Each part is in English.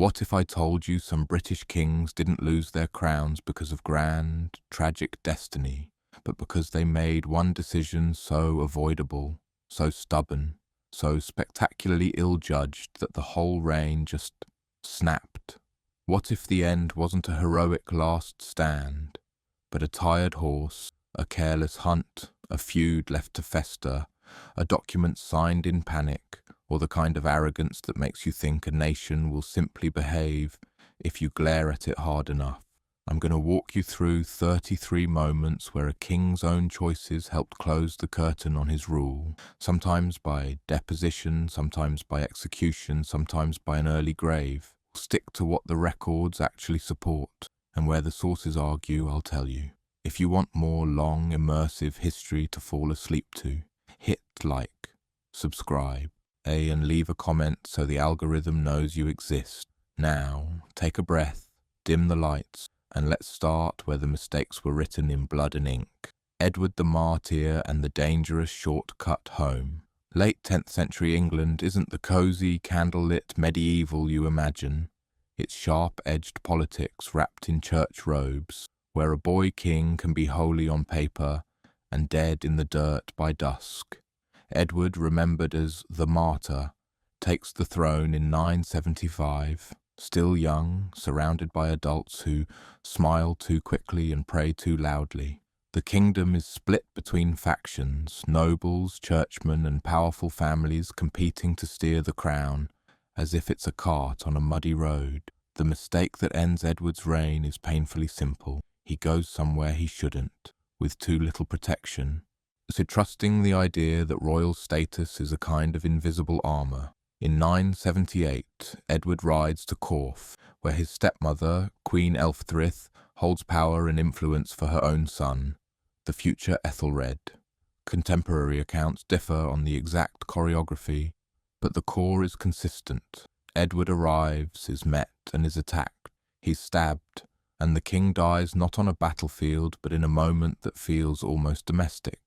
What if I told you some British kings didn't lose their crowns because of grand, tragic destiny, but because they made one decision so avoidable, so stubborn, so spectacularly ill-judged that the whole reign just snapped? What if the end wasn't a heroic last stand, but a tired horse, a careless hunt, a feud left to fester, a document signed in panic, or the kind of arrogance that makes you think a nation will simply behave if you glare at it hard enough? I'm going to walk you through 33 moments where a king's own choices helped close the curtain on his rule, sometimes by deposition, sometimes by execution, sometimes by an early grave. Stick to what the records actually support, and where the sources argue, I'll tell you. If you want more long, immersive history to fall asleep to, hit like, subscribe, and leave a comment so the algorithm knows you exist. Now, take a breath, dim the lights, and let's start where the mistakes were written in blood and ink. Edward the Martyr and the dangerous shortcut home. Late 10th century England isn't the cosy, candlelit medieval you imagine. It's sharp-edged politics wrapped in church robes, where a boy king can be holy on paper and dead in the dirt by dusk. Edward, remembered as the Martyr, takes the throne in 975, still young, surrounded by adults who smile too quickly and pray too loudly. The kingdom is split between factions, nobles, churchmen, and powerful families competing to steer the crown, as if it's a cart on a muddy road. The mistake that ends Edward's reign is painfully simple. He goes somewhere he shouldn't, with too little protection. So trusting the idea that royal status is a kind of invisible armor. In 978, Edward rides to Corfe, where his stepmother, Queen Elfrith, holds power and influence for her own son, the future Ethelred. Contemporary accounts differ on the exact choreography, but the core is consistent. Edward arrives, is met, and is attacked. He's stabbed, and the king dies not on a battlefield but in a moment that feels almost domestic.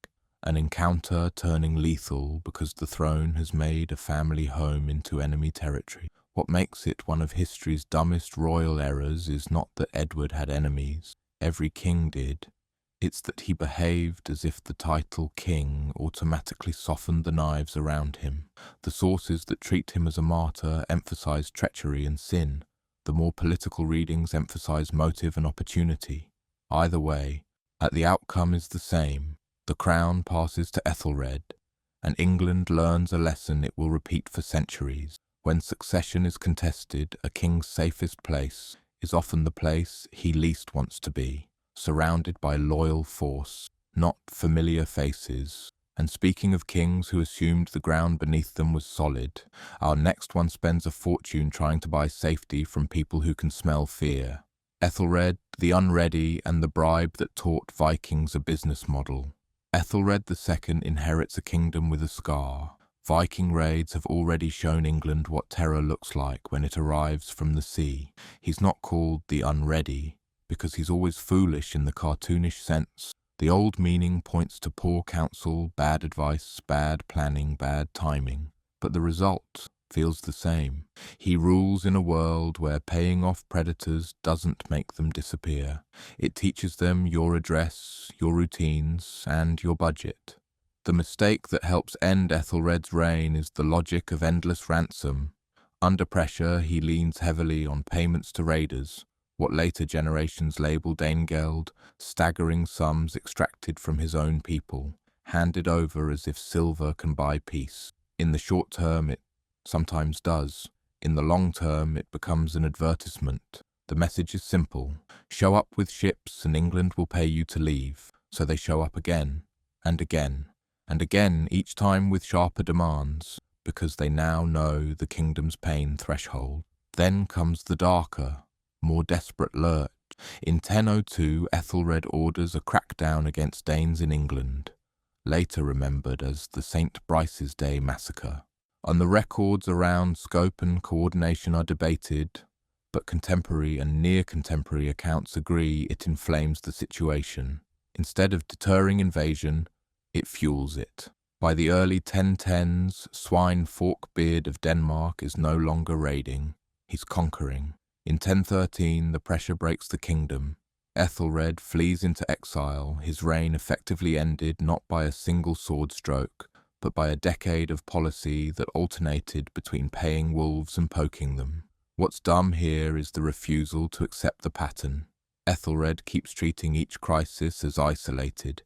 An encounter turning lethal because the throne has made a family home into enemy territory. What makes it one of history's dumbest royal errors is not that Edward had enemies. Every king did. It's that he behaved as if the title king automatically softened the knives around him. The sources that treat him as a martyr emphasize treachery and sin. The more political readings emphasize motive and opportunity. Either way, the outcome is the same. The crown passes to Ethelred, and England learns a lesson it will repeat for centuries. When succession is contested, a king's safest place is often the place he least wants to be, surrounded by loyal force, not familiar faces. And speaking of kings who assumed the ground beneath them was solid, our next one spends a fortune trying to buy safety from people who can smell fear. Ethelred, the unready, and the bribe that taught Vikings a business model. Ethelred II inherits a kingdom with a scar. Viking raids have already shown England what terror looks like when it arrives from the sea. He's not called the unready, because he's always foolish in the cartoonish sense. The old meaning points to poor counsel, bad advice, bad planning, bad timing. But the result feels the same. He rules in a world where paying off predators doesn't make them disappear. It teaches them your address, your routines, and your budget. The mistake that helps end Ethelred's reign is the logic of endless ransom. Under pressure, he leans heavily on payments to raiders, what later generations label Danegeld, staggering sums extracted from his own people, handed over as if silver can buy peace. In the short term, it sometimes does. In the long term, it becomes an advertisement. The message is simple. Show up with ships and England will pay you to leave. So they show up again, and again, and again, each time with sharper demands, because they now know the kingdom's pain threshold. Then comes the darker, more desperate lurch. In 1002, Ethelred orders a crackdown against Danes in England, later remembered as the St. Brice's Day massacre. And the records around scope and coordination are debated, but contemporary and near-contemporary accounts agree it inflames the situation. Instead of deterring invasion, it fuels it. By the early 1010s, Swine Forkbeard of Denmark is no longer raiding. he's conquering. In 1013, the pressure breaks the kingdom. Ethelred flees into exile, his reign effectively ended not by a single sword stroke, but by a decade of policy that alternated between paying wolves and poking them. What's dumb here is the refusal to accept the pattern. Ethelred keeps treating each crisis as isolated,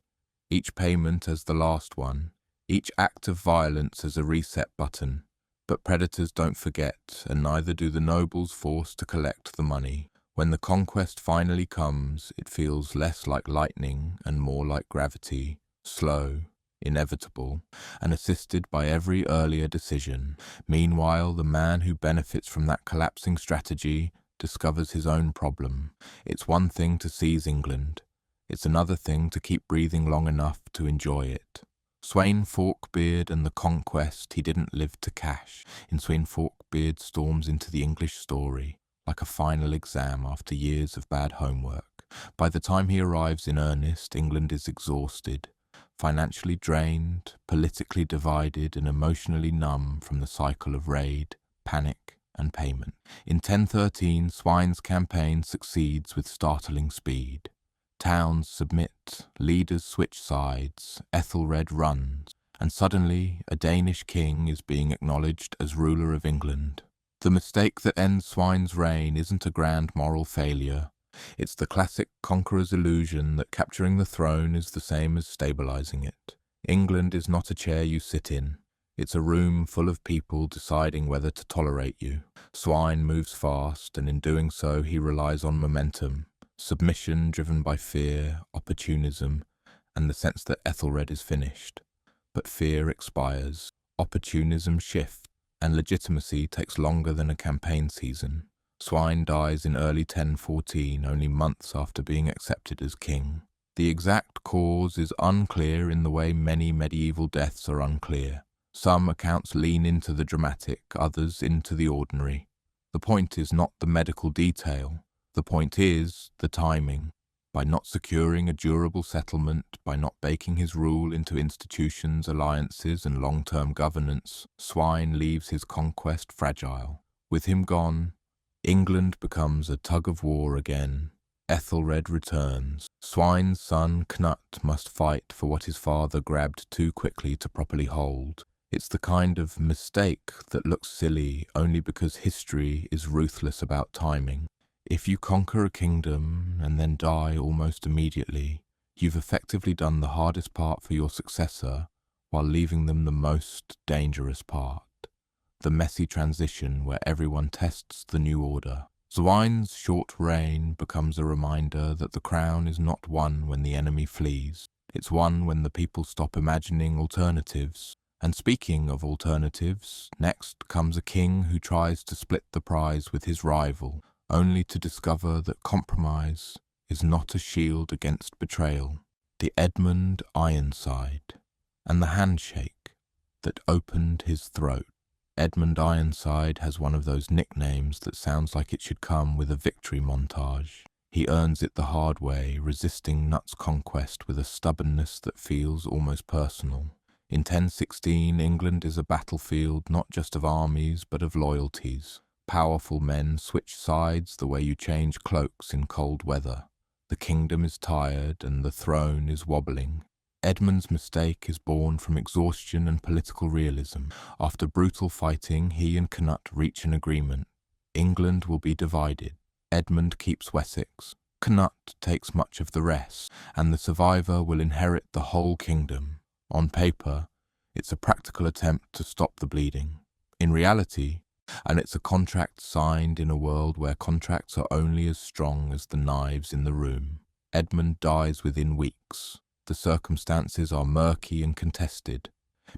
each payment as the last one, each act of violence as a reset button. But predators don't forget, and neither do the nobles forced to collect the money. When the conquest finally comes, it feels less like lightning and more like gravity, slow, inevitable, and assisted by every earlier decision. Meanwhile, the man who benefits from that collapsing strategy discovers his own problem. It's one thing to seize England. It's another thing to keep breathing long enough to enjoy it. Sweyn Forkbeard and the conquest he didn't live to cash. In Sweyn Forkbeard storms into the English story, like a final exam after years of bad homework. By the time he arrives in earnest, England is exhausted, financially drained, politically divided, and emotionally numb from the cycle of raid, panic, and payment. In 1013, Sweyn's campaign succeeds with startling speed. Towns submit, leaders switch sides, Ethelred runs, and suddenly a Danish king is being acknowledged as ruler of England. The mistake that ends Sweyn's reign isn't a grand moral failure. It's the classic conqueror's illusion that capturing the throne is the same as stabilizing it. England is not a chair you sit in. It's a room full of people deciding whether to tolerate you. Sweyn moves fast, and in doing so he relies on momentum. Submission driven by fear, opportunism, and the sense that Ethelred is finished. But fear expires, opportunism shifts, and legitimacy takes longer than a campaign season. Sweyn dies in early 1014, only months after being accepted as king. The exact cause is unclear in the way many medieval deaths are unclear. Some accounts lean into the dramatic, others into the ordinary. The point is not the medical detail. The point is the timing. By not securing a durable settlement, by not baking his rule into institutions, alliances, and long-term governance, Sweyn leaves his conquest fragile. With him gone, England becomes a tug-of-war again. Ethelred returns. Sweyn's son Knut must fight for what his father grabbed too quickly to properly hold. It's the kind of mistake that looks silly only because history is ruthless about timing. If you conquer a kingdom and then die almost immediately, you've effectively done the hardest part for your successor while leaving them the most dangerous part. The messy transition where everyone tests the new order. Sweyn's short reign becomes a reminder that the crown is not won when the enemy flees. It's won when the people stop imagining alternatives. And speaking of alternatives, next comes a king who tries to split the prize with his rival, only to discover that compromise is not a shield against betrayal. The Edmund Ironside, and the handshake that opened his throat. Edmund Ironside has one of those nicknames that sounds like it should come with a victory montage. He earns it the hard way, resisting Knut's conquest with a stubbornness that feels almost personal. In 1016, England is a battlefield not just of armies but of loyalties. Powerful men switch sides the way you change cloaks in cold weather. The kingdom is tired and the throne is wobbling. Edmund's mistake is born from exhaustion and political realism. After brutal fighting, he and Knut reach an agreement. England will be divided. Edmund keeps Wessex. Knut takes much of the rest, and the survivor will inherit the whole kingdom. On paper, it's a practical attempt to stop the bleeding. In reality, and it's a contract signed in a world where contracts are only as strong as the knives in the room. Edmund dies within weeks. The circumstances are murky and contested.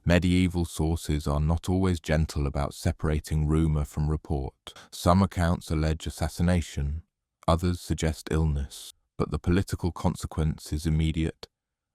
Medieval sources are not always gentle about separating rumour from report. Some accounts allege assassination, others suggest illness, but the political consequence is immediate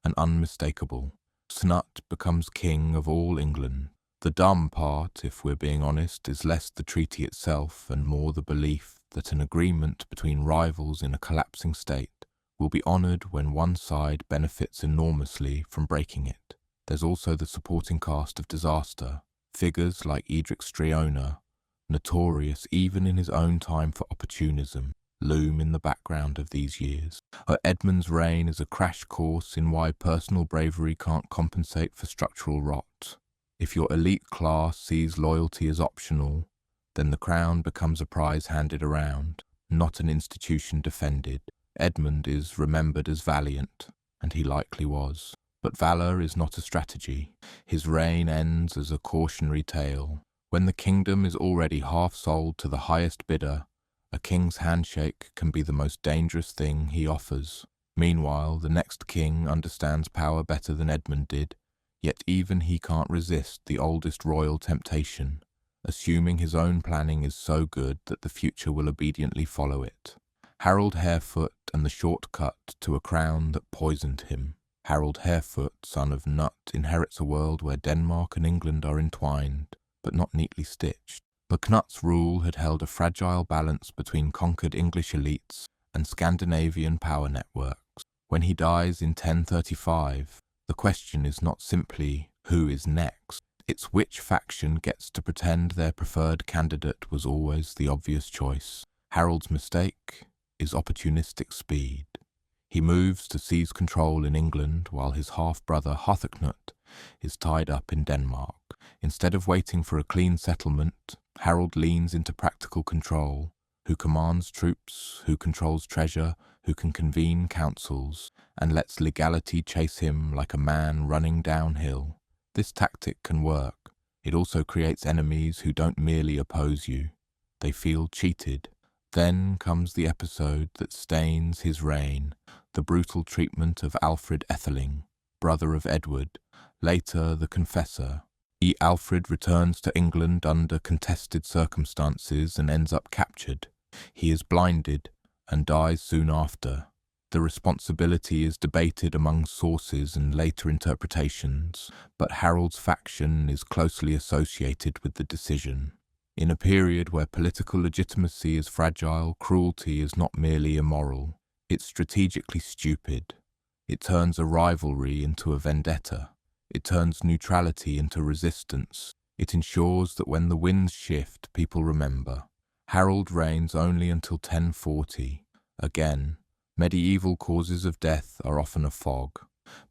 and unmistakable. Knut becomes king of all England. The dumb part, if we're being honest, is less the treaty itself and more the belief that an agreement between rivals in a collapsing state will be honoured when one side benefits enormously from breaking it. There's also the supporting cast of disaster, figures like Edric Streona, notorious even in his own time for opportunism, loom in the background of these years. Edmund's reign is a crash course in why personal bravery can't compensate for structural rot. If your elite class sees loyalty as optional, then the crown becomes a prize handed around, not an institution defended. Edmund is remembered as valiant, and he likely was. But valour is not a strategy. His reign ends as a cautionary tale. When the kingdom is already half sold to the highest bidder, a king's handshake can be the most dangerous thing he offers. Meanwhile, the next king understands power better than Edmund did, yet even he can't resist the oldest royal temptation, assuming his own planning is so good that the future will obediently follow it. Harold Harefoot and the shortcut to a crown that poisoned him. Harold Harefoot, son of Nut, inherits a world where Denmark and England are entwined, but not neatly stitched. But Knut's rule had held a fragile balance between conquered English elites and Scandinavian power networks. When he dies in 1035, the question is not simply who is next, it's which faction gets to pretend their preferred candidate was always the obvious choice. Harold's mistake is opportunistic speed. He moves to seize control in England while his half-brother Harthacnut is tied up in Denmark. Instead of waiting for a clean settlement, Harold leans into practical control, who commands troops, who controls treasure, who can convene councils, and lets legality chase him like a man running downhill. This tactic can work. It also creates enemies who don't merely oppose you. They feel cheated. Then comes the episode that stains his reign, the brutal treatment of Alfred Etheling, brother of Edward, later the Confessor. Alfred returns to England under contested circumstances and ends up captured. He is blinded and dies soon after. The responsibility is debated among sources and later interpretations, but Harold's faction is closely associated with the decision. In a period where political legitimacy is fragile, cruelty is not merely immoral, it's strategically stupid. It turns a rivalry into a vendetta. It turns neutrality into resistance. It ensures that when the winds shift, people remember. Harold reigns only until 1040. Again, medieval causes of death are often a fog,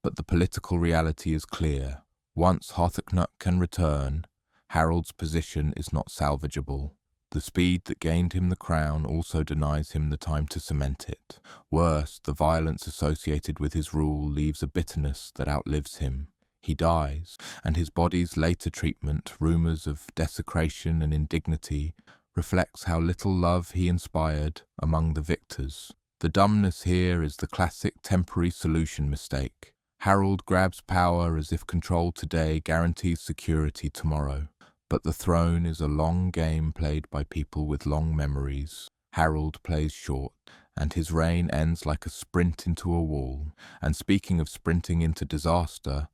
but the political reality is clear. Once Harthacnut can return, Harold's position is not salvageable. The speed that gained him the crown also denies him the time to cement it. Worse, the violence associated with his rule leaves a bitterness that outlives him. He dies, and his body's later treatment, rumours of desecration and indignity, reflects how little love he inspired among the victors. The dumbness here is the classic temporary solution mistake. Harold grabs power as if control today guarantees security tomorrow. But the throne is a long game played by people with long memories. Harold plays short, and his reign ends like a sprint into a wall. And speaking of sprinting into disaster,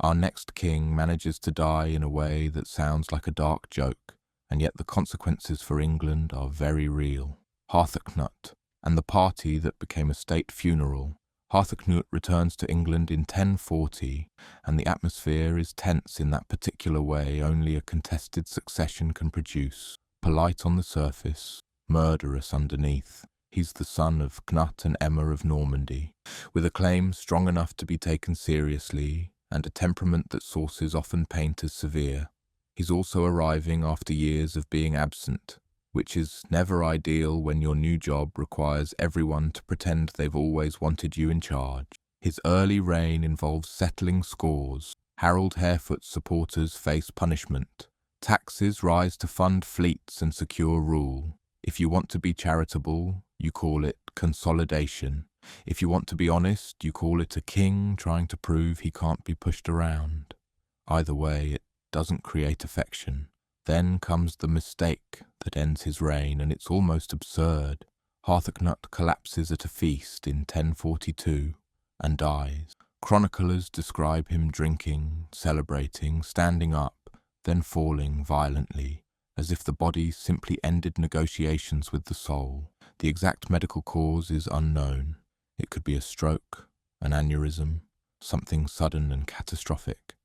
our next king manages to die in a way that sounds like a dark joke, and yet the consequences for England are very real. Harthacnut, and the party that became a state funeral. Harthacnut returns to England in 1040, and the atmosphere is tense in that particular way only a contested succession can produce. Polite on the surface, murderous underneath. He's the son of Knut and Emma of Normandy, with a claim strong enough to be taken seriously, and a temperament that sources often paint as severe. He's also arriving after years of being absent, which is never ideal when your new job requires everyone to pretend they've always wanted you in charge. His early reign involves settling scores. Harold Harefoot's supporters face punishment. Taxes rise to fund fleets and secure rule. If you want to be charitable, you call it consolidation. If you want to be honest, you call it a king trying to prove he can't be pushed around. Either way, it doesn't create affection. Then comes the mistake that ends his reign, and it's almost absurd. Harthacnut collapses at a feast in 1042 and dies. Chroniclers describe him drinking, celebrating, standing up, then falling violently, as if the body simply ended negotiations with the soul. The exact medical cause is unknown. It could be a stroke, an aneurysm, something sudden and catastrophic.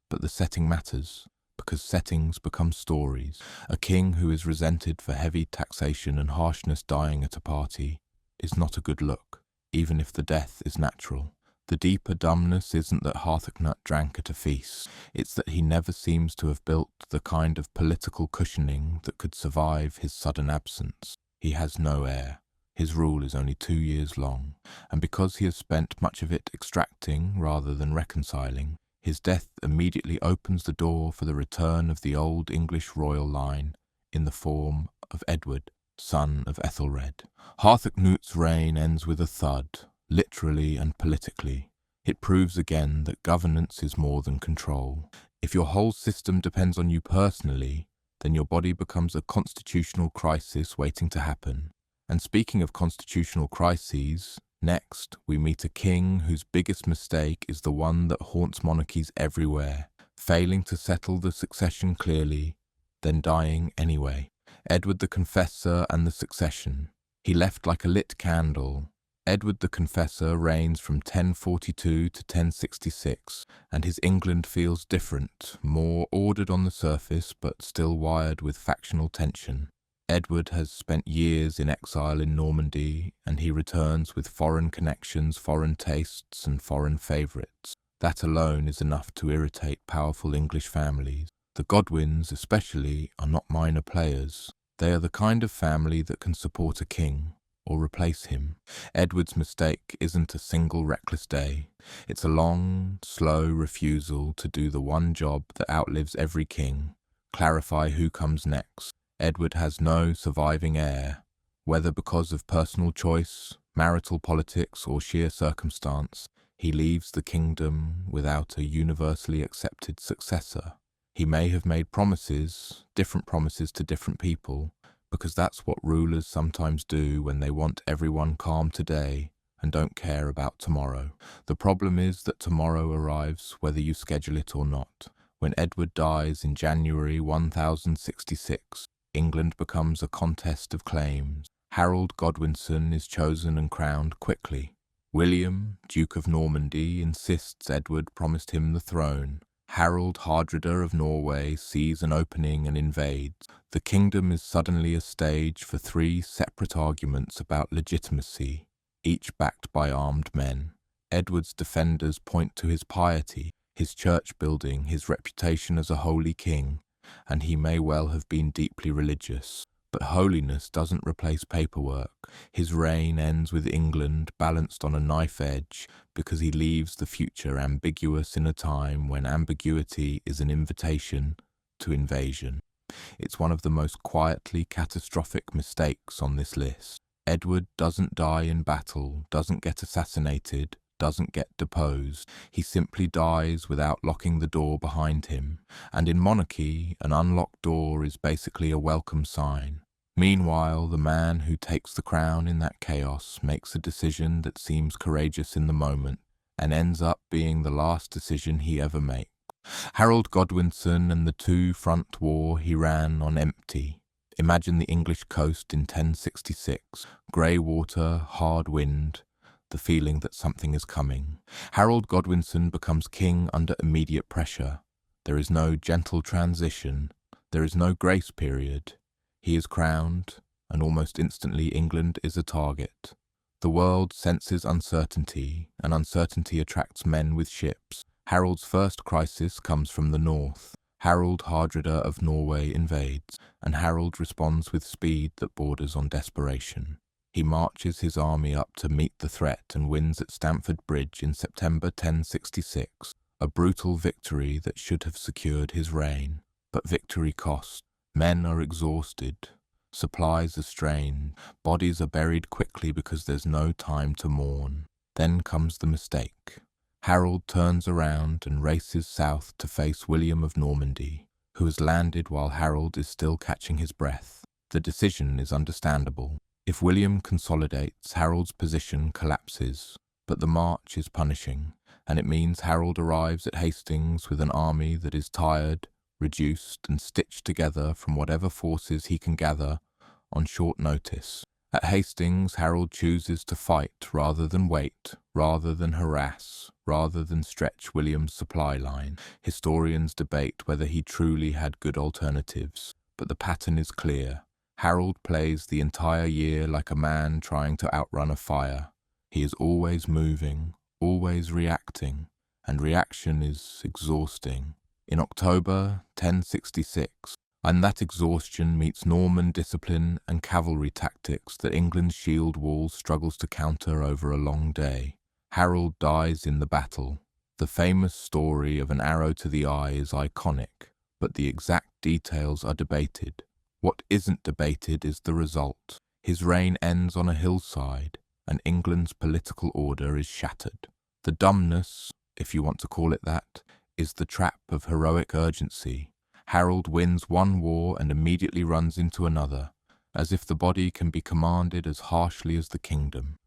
But the setting matters. because settings become stories. A king who is resented for heavy taxation and harshness dying at a party is not a good look, even if the death is natural. The deeper dumbness isn't that Harthacnut drank at a feast, it's that he never seems to have built the kind of political cushioning that could survive his sudden absence. He has no heir. His rule is only 2 years long, and because he has spent much of it extracting rather than reconciling, his death immediately opens the door for the return of the old English royal line in the form of Edward, son of Ethelred. Harthacnut's reign ends with a thud, literally and politically. It proves again that governance is more than control. If your whole system depends on you personally, then your body becomes a constitutional crisis waiting to happen. And speaking of constitutional crises, next we meet a king whose biggest mistake is the one that haunts monarchies everywhere, failing to settle the succession clearly, then dying anyway. Edward the Confessor and the succession. He left like a lit candle. Edward the Confessor reigns from 1042 to 1066, and his England feels different, more ordered on the surface but still wired with factional tension. Edward has spent years in exile in Normandy, and he returns with foreign connections, foreign tastes, and foreign favourites. That alone is enough to irritate powerful English families. The Godwins, especially, are not minor players. They are the kind of family that can support a king, or replace him. Edward's mistake isn't a single reckless day. It's a long, slow refusal to do the one job that outlives every king: clarify who comes next. Edward has no surviving heir, whether because of personal choice, marital politics, or sheer circumstance. He leaves the kingdom without a universally accepted successor. He may have made promises, different promises to different people, because that's what rulers sometimes do when they want everyone calm today and don't care about tomorrow. The problem is that tomorrow arrives whether you schedule it or not. When Edward dies in January 1066, England becomes a contest of claims. Harold Godwinson is chosen and crowned quickly. William, Duke of Normandy, insists Edward promised him the throne. Harold Hardrada of Norway sees an opening and invades. The kingdom is suddenly a stage for 3 separate arguments about legitimacy, each backed by armed men. Edward's defenders point to his piety, his church building, his reputation as a holy king, and he may well have been deeply religious. But holiness doesn't replace paperwork. His reign ends with England balanced on a knife edge because he leaves the future ambiguous in a time when ambiguity is an invitation to invasion. It's one of the most quietly catastrophic mistakes on this list. Edward doesn't die in battle, doesn't get assassinated, doesn't get deposed. He simply dies without locking the door behind him. And in monarchy, an unlocked door is basically a welcome sign. Meanwhile, the man who takes the crown in that chaos makes a decision that seems courageous in the moment and ends up being the last decision he ever makes. Harold Godwinson and the 2-front war he ran on empty. Imagine the English coast in 1066, grey water, hard wind, the feeling that something is coming. Harold Godwinson becomes king under immediate pressure. There is no gentle transition. There is no grace period. He is crowned, and almost instantly England is a target. The world senses uncertainty, and uncertainty attracts men with ships. Harold's first crisis comes from the north. Harold Hardrada of Norway invades, and Harold responds with speed that borders on desperation. He marches his army up to meet the threat and wins at Stamford Bridge in September 1066, a brutal victory that should have secured his reign. But victory cost. Men are exhausted, supplies are strained, bodies are buried quickly because there's no time to mourn. Then comes the mistake. Harold turns around and races south to face William of Normandy, who has landed while Harold is still catching his breath. The decision is understandable. If William consolidates, Harold's position collapses, but the march is punishing, and it means Harold arrives at Hastings with an army that is tired, reduced and stitched together from whatever forces he can gather on short notice. At Hastings, Harold chooses to fight rather than wait, rather than harass, rather than stretch William's supply line. Historians debate whether he truly had good alternatives, but the pattern is clear. Harold plays the entire year like a man trying to outrun a fire. He is always moving, always reacting, and reaction is exhausting. In October 1066, and that exhaustion meets Norman discipline and cavalry tactics that England's shield wall struggles to counter over a long day. Harold dies in the battle. The famous story of an arrow to the eye is iconic, but the exact details are debated. What isn't debated is the result. His reign ends on a hillside, and England's political order is shattered. The dumbness, if you want to call it that, is the trap of heroic urgency. Harold wins one war and immediately runs into another, as if the body can be commanded as harshly as the kingdom.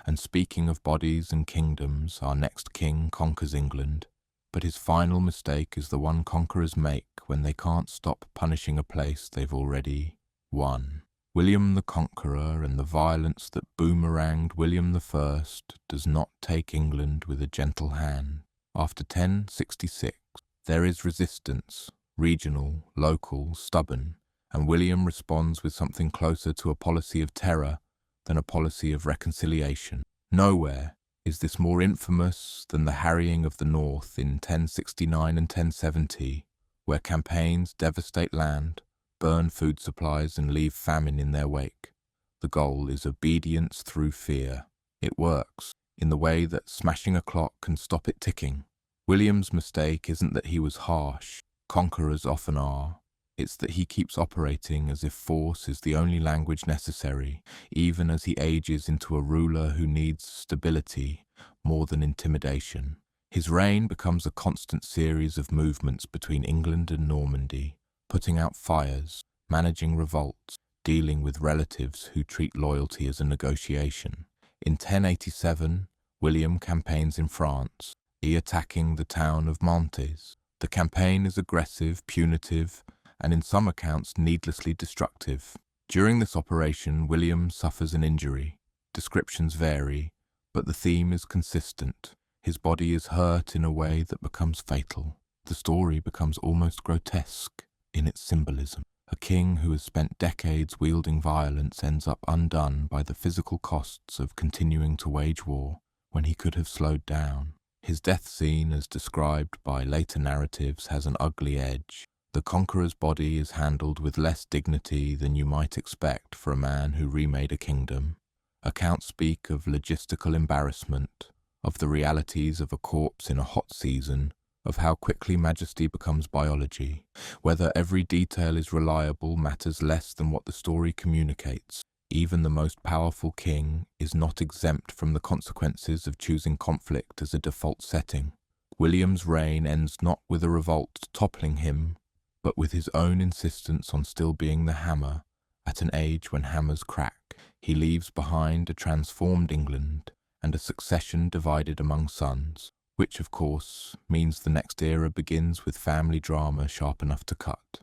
And speaking of bodies and kingdoms, our next king conquers England, but his final mistake is the one conquerors make when they can't stop punishing a place they've already won. William the Conqueror and the violence that boomeranged William I does not take England with a gentle hand. After 1066, there is resistance, regional, local, stubborn, and William responds with something closer to a policy of terror than a policy of reconciliation. Nowhere is this more infamous than the harrying of the North in 1069 and 1070, where campaigns devastate land, burn food supplies and leave famine in their wake. The goal is obedience through fear. It works, in the way that smashing a clock can stop it ticking. William's mistake isn't that he was harsh. Conquerors often are. It's that he keeps operating as if force is the only language necessary, even as he ages into a ruler who needs stability more than intimidation. His reign becomes a constant series of movements between England and Normandy, putting out fires, managing revolts, dealing with relatives who treat loyalty as a negotiation. In 1087, William campaigns in France, attacking the town of Mantes. The campaign is aggressive, punitive, and in some accounts needlessly destructive. During this operation, William suffers an injury. Descriptions vary, but the theme is consistent. His body is hurt in a way that becomes fatal. The story becomes almost grotesque in its symbolism. A king who has spent decades wielding violence ends up undone by the physical costs of continuing to wage war when he could have slowed down. His death scene, as described by later narratives, has an ugly edge. The conqueror's body is handled with less dignity than you might expect for a man who remade a kingdom. Accounts speak of logistical embarrassment, of the realities of a corpse in a hot season, of how quickly majesty becomes biology. Whether every detail is reliable matters less than what the story communicates. Even the most powerful king is not exempt from the consequences of choosing conflict as a default setting. William's reign ends not with a revolt toppling him, but with his own insistence on still being the hammer at an age when hammers crack. He leaves behind a transformed England and a succession divided among sons, which of course means the next era begins with family drama sharp enough to cut.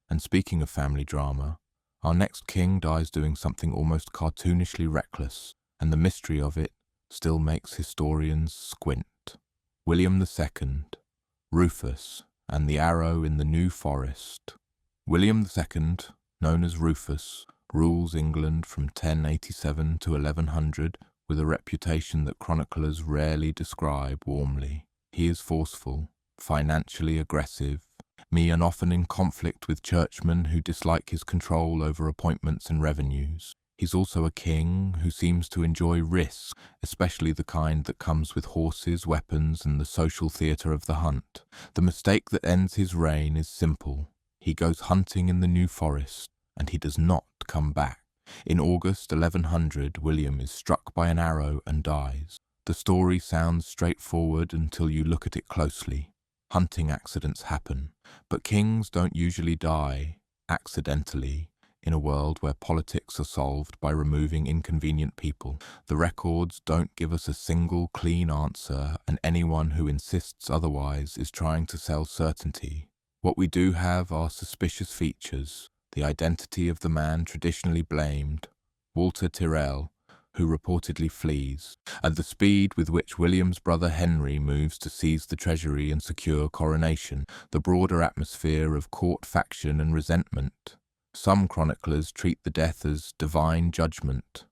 And speaking of family drama, our next king dies doing something almost cartoonishly reckless, and the mystery of it still makes historians squint. William II, Rufus, and the Arrow in the New Forest. William II, known as Rufus, rules England from 1087 to 1100 with a reputation that chroniclers rarely describe warmly. He is forceful, financially aggressive, and often in conflict with churchmen who dislike his control over appointments and revenues. He's also a king who seems to enjoy risk, especially the kind that comes with horses, weapons, and the social theatre of the hunt. The mistake that ends his reign is simple. He goes hunting in the New Forest, and he does not come back. In August 1100, William is struck by an arrow and dies. The story sounds straightforward until you look at it closely. Hunting accidents happen, but kings don't usually die accidentally in a world where politics are solved by removing inconvenient people. The records don't give us a single clean answer, and anyone who insists otherwise is trying to sell certainty. What we do have are suspicious features: the identity of the man traditionally blamed, Walter Tyrrell, who reportedly flees. At the speed with which William's brother Henry moves to seize the treasury and secure coronation, the broader atmosphere of court faction and resentment. Some chroniclers treat the death as divine judgment.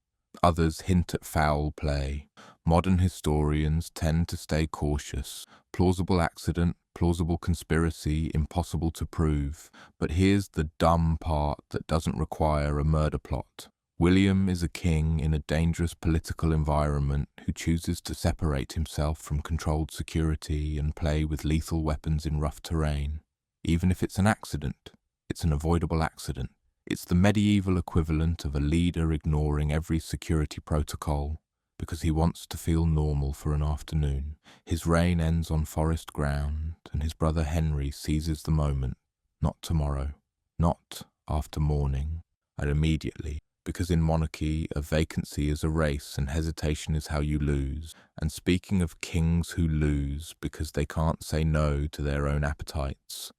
Others hint at foul play. Modern historians tend to stay cautious. Plausible accident, plausible conspiracy, impossible to prove. But here's the dumb part that doesn't require a murder plot. William is a king in a dangerous political environment who chooses to separate himself from controlled security and play with lethal weapons in rough terrain. Even if it's an accident, it's an avoidable accident. It's the medieval equivalent of a leader ignoring every security protocol because he wants to feel normal for an afternoon. His reign ends on forest ground, and his brother Henry seizes the moment, not tomorrow, not after morning, and immediately, because in monarchy a vacancy is a race and hesitation is how you lose. And speaking of kings who lose because they can't say no to their own appetites,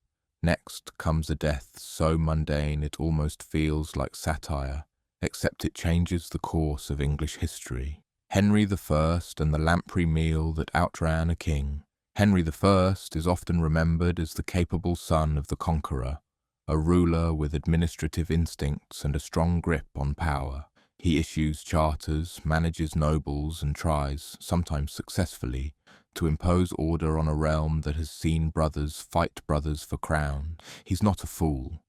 next comes a death so mundane it almost feels like satire, except it changes the course of English history. Henry I and the lamprey meal that outran a king. Henry I is often remembered as the capable son of the conqueror, a ruler with administrative instincts and a strong grip on power. He issues charters, manages nobles, and tries, sometimes successfully, to impose order on a realm that has seen brothers fight brothers for crown. He's not a fool,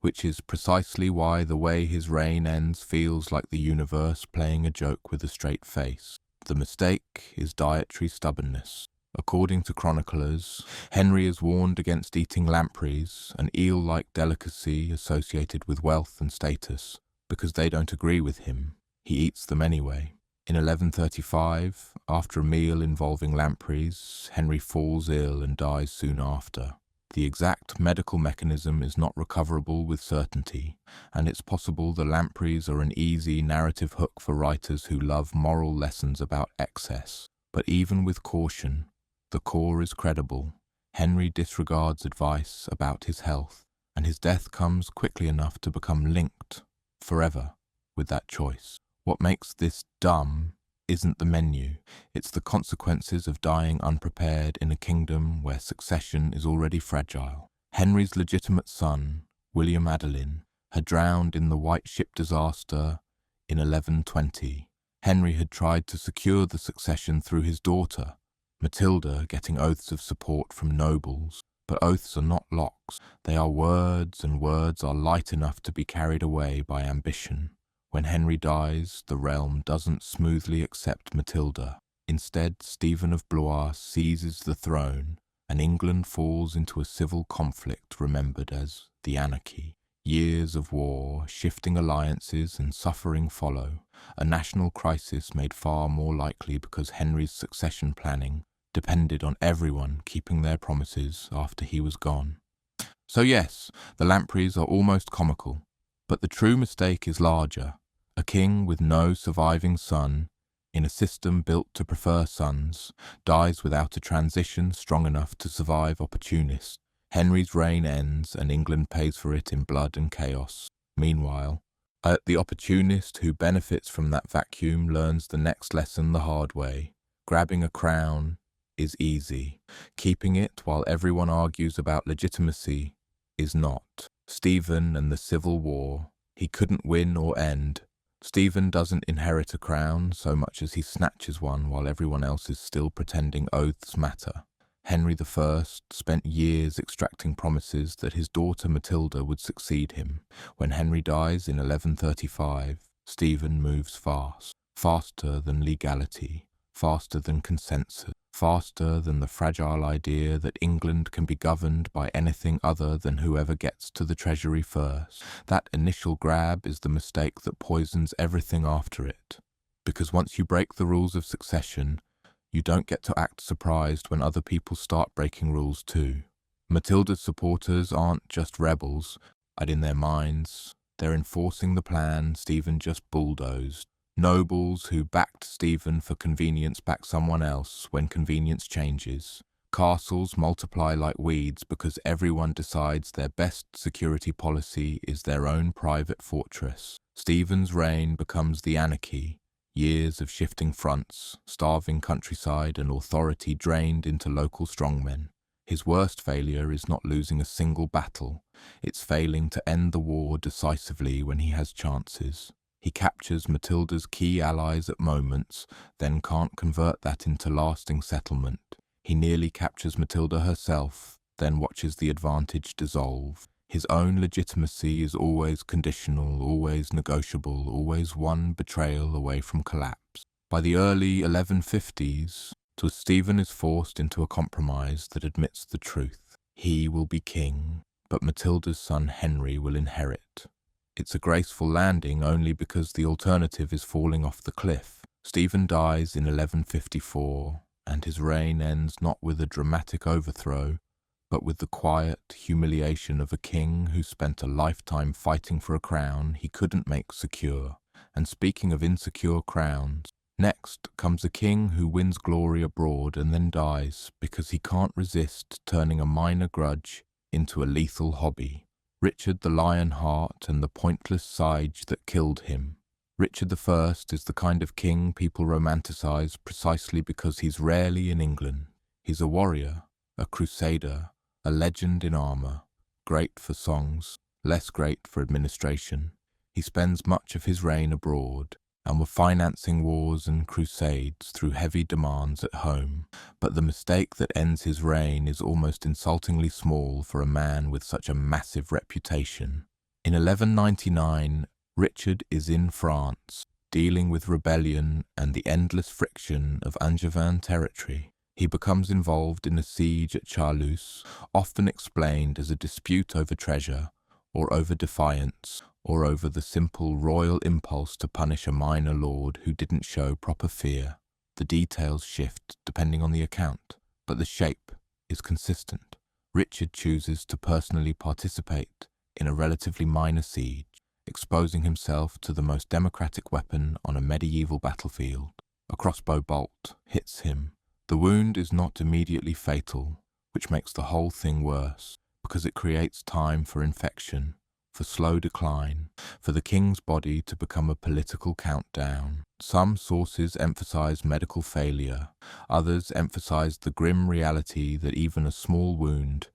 which is precisely why the way his reign ends feels like the universe playing a joke with a straight face. The mistake is dietary stubbornness. According to chroniclers, Henry is warned against eating lampreys, an eel-like delicacy associated with wealth and status, because they don't agree with him. He eats them anyway. In 1135, after a meal involving lampreys, Henry falls ill and dies soon after. The exact medical mechanism is not recoverable with certainty, and it's possible the lampreys are an easy narrative hook for writers who love moral lessons about excess. But even with caution, the core is credible. Henry disregards advice about his health, and his death comes quickly enough to become linked, forever, with that choice. What makes this dumb isn't the menu, it's the consequences of dying unprepared in a kingdom where succession is already fragile. Henry's legitimate son, William Adelin, had drowned in the White Ship disaster in 1120. Henry had tried to secure the succession through his daughter, Matilda, getting oaths of support from nobles. But oaths are not locks, they are words, and words are light enough to be carried away by ambition. When Henry dies, the realm doesn't smoothly accept Matilda. Instead, Stephen of Blois seizes the throne, and England falls into a civil conflict remembered as the Anarchy. Years of war, shifting alliances, and suffering follow, a national crisis made far more likely because Henry's succession planning depended on everyone keeping their promises after he was gone. So yes, the lampreys are almost comical, but the true mistake is larger. A king with no surviving son, in a system built to prefer sons, dies without a transition strong enough to survive opportunists. Henry's reign ends and England pays for it in blood and chaos. Meanwhile, the opportunist who benefits from that vacuum learns the next lesson the hard way. Grabbing a crown is easy. Keeping it while everyone argues about legitimacy is not. Stephen and the Civil War, he couldn't win or end. Stephen doesn't inherit a crown so much as he snatches one while everyone else is still pretending oaths matter. Henry I spent years extracting promises that his daughter Matilda would succeed him. When Henry dies in 1135, Stephen moves fast, faster than legality, faster than consensus, faster than the fragile idea that England can be governed by anything other than whoever gets to the treasury first. That initial grab is the mistake that poisons everything after it. Because once you break the rules of succession, you don't get to act surprised when other people start breaking rules too. Matilda's supporters aren't just rebels, but in their minds, they're enforcing the plan Stephen just bulldozed. Nobles who backed Stephen for convenience back someone else when convenience changes. Castles multiply like weeds because everyone decides their best security policy is their own private fortress. Stephen's reign becomes the anarchy, Years of shifting fronts, starving countryside, and authority drained into local strongmen. His worst failure is not losing a single battle, it's failing to end the war decisively when he has chances. He captures Matilda's key allies at moments, then can't convert that into lasting settlement. He nearly captures Matilda herself, then watches the advantage dissolve. His own legitimacy is always conditional, always negotiable, always one betrayal away from collapse. By the early 1150s, Stephen is forced into a compromise that admits the truth. He will be king, but Matilda's son Henry will inherit. It's a graceful landing only because the alternative is falling off the cliff. Stephen dies in 1154, and his reign ends not with a dramatic overthrow, but with the quiet humiliation of a king who spent a lifetime fighting for a crown he couldn't make secure. And speaking of insecure crowns, next comes a king who wins glory abroad and then dies because he can't resist turning a minor grudge into a lethal hobby. Richard the Lionheart and the pointless siege that killed him. Richard I is the kind of king people romanticize precisely because he's rarely in England. He's a warrior, a crusader, a legend in armour, great for songs, less great for administration. He spends much of his reign abroad, and were financing wars and crusades through heavy demands at home. But the mistake that ends his reign is almost insultingly small for a man with such a massive reputation. In 1199, Richard is in France, dealing with rebellion and the endless friction of Angevin territory. He becomes involved in a siege at Charlus, often explained as a dispute over treasure, or over defiance, or over the simple royal impulse to punish a minor lord who didn't show proper fear. The details shift depending on the account, but the shape is consistent. Richard chooses to personally participate in a relatively minor siege, exposing himself to the most democratic weapon on a medieval battlefield. A crossbow bolt hits him. The wound is not immediately fatal, which makes the whole thing worse, because it creates time for infection, for slow decline, for the king's body to become a political countdown. Some sources emphasize medical failure, others emphasize the grim reality that even a small wound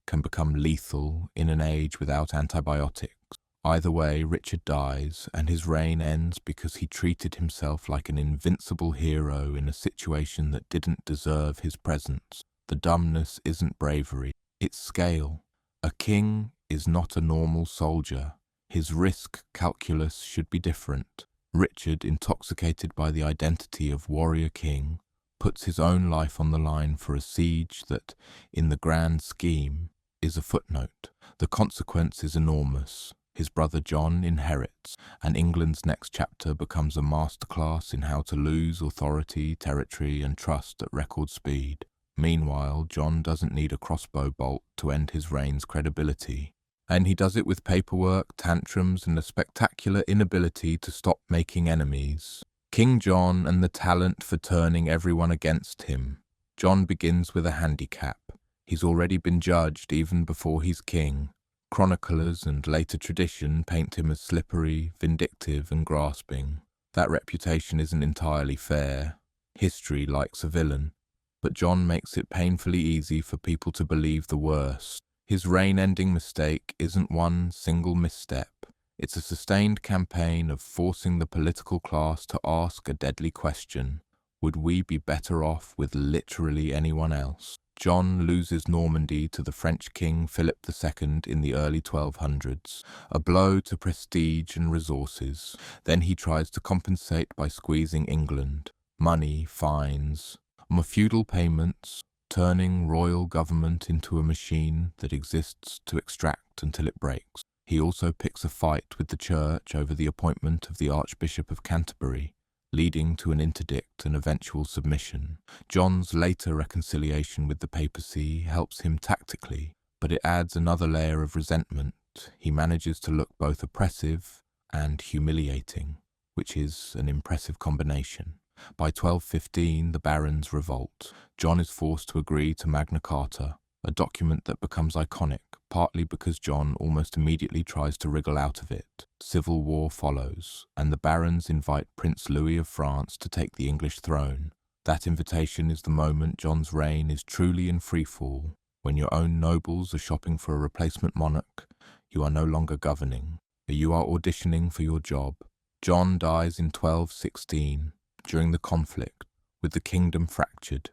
can become lethal in an age without antibiotics. Either way, Richard dies, and his reign ends because he treated himself like an invincible hero in a situation that didn't deserve his presence. The dumbness isn't bravery, it's scale. A king is not a normal soldier. His risk calculus should be different. Richard, intoxicated by the identity of warrior king, puts his own life on the line for a siege that, in the grand scheme, is a footnote. The consequence is enormous. His brother John inherits, and England's next chapter becomes a masterclass in how to lose authority, territory, and trust at record speed. Meanwhile, John doesn't need a crossbow bolt to end his reign's credibility, and he does it with paperwork, tantrums, and a spectacular inability to stop making enemies. King John and the talent for turning everyone against him. John begins with a handicap. He's already been judged even before he's king. Chroniclers and later tradition paint him as slippery, vindictive, and grasping. That reputation isn't entirely fair. History likes a villain. But John makes it painfully easy for people to believe the worst. His reign-ending mistake isn't one single misstep. It's a sustained campaign of forcing the political class to ask a deadly question. Would we be better off with literally anyone else? John loses Normandy to the French king Philip II in the early 1200s, a blow to prestige and resources. Then he tries to compensate by squeezing England. Money, fines, more feudal payments, turning royal government into a machine that exists to extract until it breaks. He also picks a fight with the church over the appointment of the Archbishop of Canterbury, leading to an interdict and eventual submission. John's later reconciliation with the papacy helps him tactically, but it adds another layer of resentment. He manages to look both oppressive and humiliating, which is an impressive combination. By 1215, the barons revolt. John is forced to agree to Magna Carta, a document that becomes iconic, partly because John almost immediately tries to wriggle out of it. Civil war follows, and the barons invite Prince Louis of France to take the English throne. That invitation is the moment John's reign is truly in freefall. When your own nobles are shopping for a replacement monarch, you are no longer governing. You are auditioning for your job. John dies in 1216, during the conflict, with the kingdom fractured.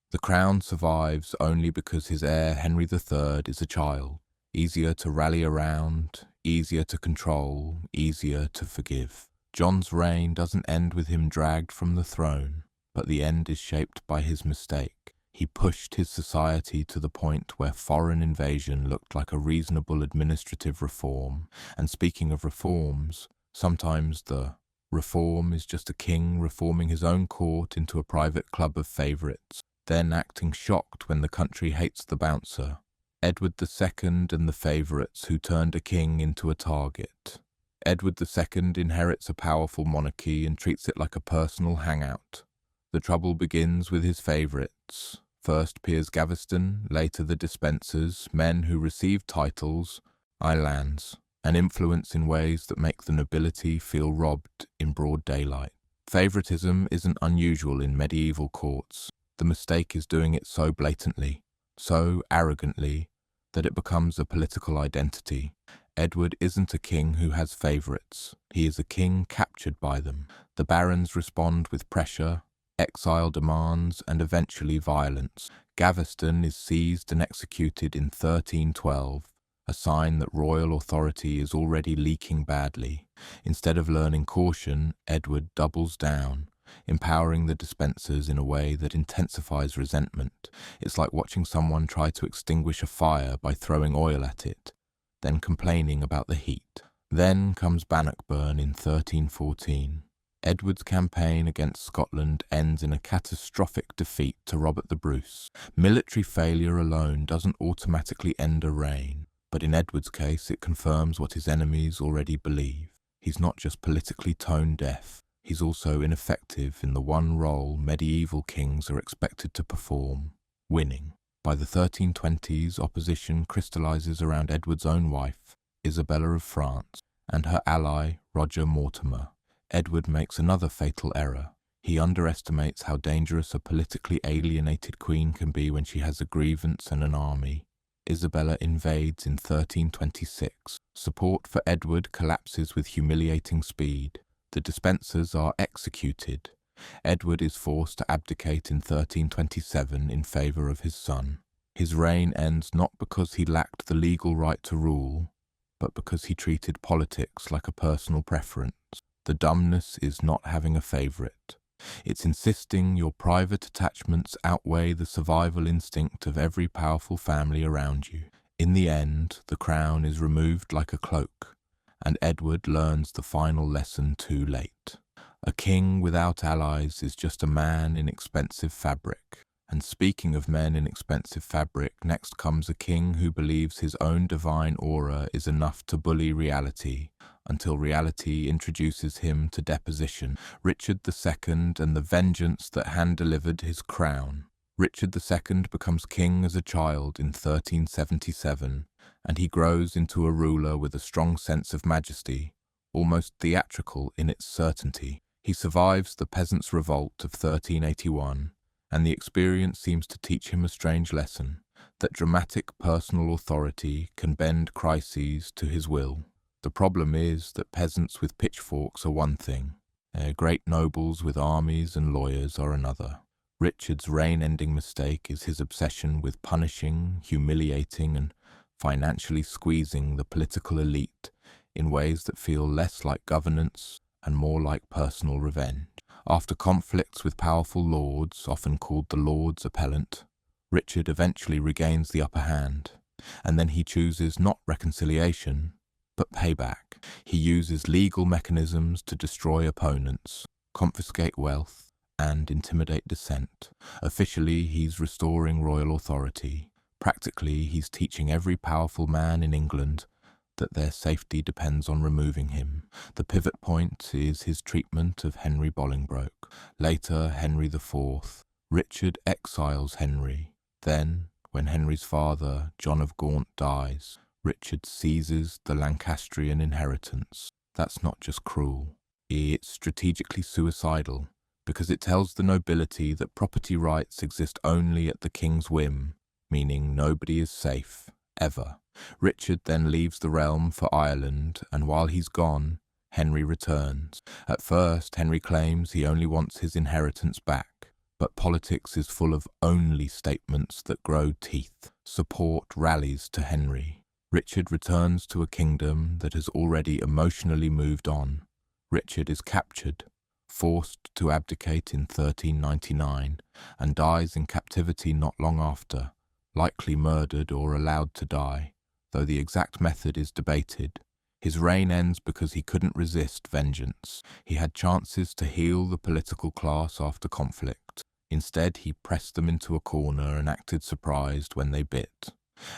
The crown survives only because his heir Henry III is a child, easier to rally around, easier to control, easier to forgive. John's reign doesn't end with him dragged from the throne, but the end is shaped by his mistake. He pushed his society to the point where foreign invasion looked like a reasonable administrative reform. And speaking of reforms, sometimes the reform is just a king reforming his own court into a private club of favourites, then acting shocked when the country hates the bouncer. Edward II and the favourites who turned a king into a target. Edward II inherits a powerful monarchy and treats it like a personal hangout. The trouble begins with his favourites. First Piers Gaveston, later the Despensers, men who receive titles, lands, and influence in ways that make the nobility feel robbed in broad daylight. Favouritism isn't unusual in medieval courts. The mistake is doing it so blatantly, so arrogantly, that it becomes a political identity. Edward isn't a king who has favourites. He is a king captured by them. The barons respond with pressure, exile demands, and eventually violence. Gaveston is seized and executed in 1312, a sign that royal authority is already leaking badly. Instead of learning caution, Edward doubles down, empowering the Despensers in a way that intensifies resentment. It's like watching someone try to extinguish a fire by throwing oil at it, then complaining about the heat. Then comes Bannockburn in 1314. Edward's campaign against Scotland ends in a catastrophic defeat to Robert the Bruce. Military failure alone doesn't automatically end a reign, but in Edward's case it confirms what his enemies already believe. He's not just politically tone-deaf, he's also ineffective in the one role medieval kings are expected to perform, winning. By the 1320s, opposition crystallizes around Edward's own wife, Isabella of France, and her ally, Roger Mortimer. Edward makes another fatal error. He underestimates how dangerous a politically alienated queen can be when she has a grievance and an army. Isabella invades in 1326. Support for Edward collapses with humiliating speed. The Despensers are executed. Edward is forced to abdicate in 1327 in favour of his son. His reign ends not because he lacked the legal right to rule, but because he treated politics like a personal preference. The dumbness is not having a favourite. It's insisting your private attachments outweigh the survival instinct of every powerful family around you. In the end, the crown is removed like a cloak, and Edward learns the final lesson too late. A king without allies is just a man in expensive fabric. And speaking of men in expensive fabric, next comes a king who believes his own divine aura is enough to bully reality, until reality introduces him to deposition. Richard II and the vengeance that hand-delivered his crown. Richard II becomes king as a child in 1377, and he grows into a ruler with a strong sense of majesty, almost theatrical in its certainty. He survives the peasants' revolt of 1381, and the experience seems to teach him a strange lesson, that dramatic personal authority can bend crises to his will. The problem is that peasants with pitchforks are one thing, great nobles with armies and lawyers are another. Richard's reign-ending mistake is his obsession with punishing, humiliating, and financially squeezing the political elite in ways that feel less like governance and more like personal revenge. After conflicts with powerful lords, often called the Lord's Appellant, Richard eventually regains the upper hand, and then he chooses not reconciliation, but payback. He uses legal mechanisms to destroy opponents, confiscate wealth, and intimidate dissent. Officially, he's restoring royal authority. Practically, he's teaching every powerful man in England that their safety depends on removing him. The pivot point is his treatment of Henry Bolingbroke. Later, Henry IV. Richard exiles Henry. Then, when Henry's father, John of Gaunt, dies, Richard seizes the Lancastrian inheritance. That's not just cruel. It's strategically suicidal, because it tells the nobility that property rights exist only at the king's whim, meaning nobody is safe, ever. Richard then leaves the realm for Ireland, and while he's gone, Henry returns. At first, Henry claims he only wants his inheritance back, but politics is full of only statements that grow teeth. Support rallies to Henry. Richard returns to a kingdom that has already emotionally moved on. Richard is captured, forced to abdicate in 1399, and dies in captivity not long after, likely murdered or allowed to die, though the exact method is debated. His reign ends because he couldn't resist vengeance. He had chances to heal the political class after conflict. Instead, he pressed them into a corner and acted surprised when they bit.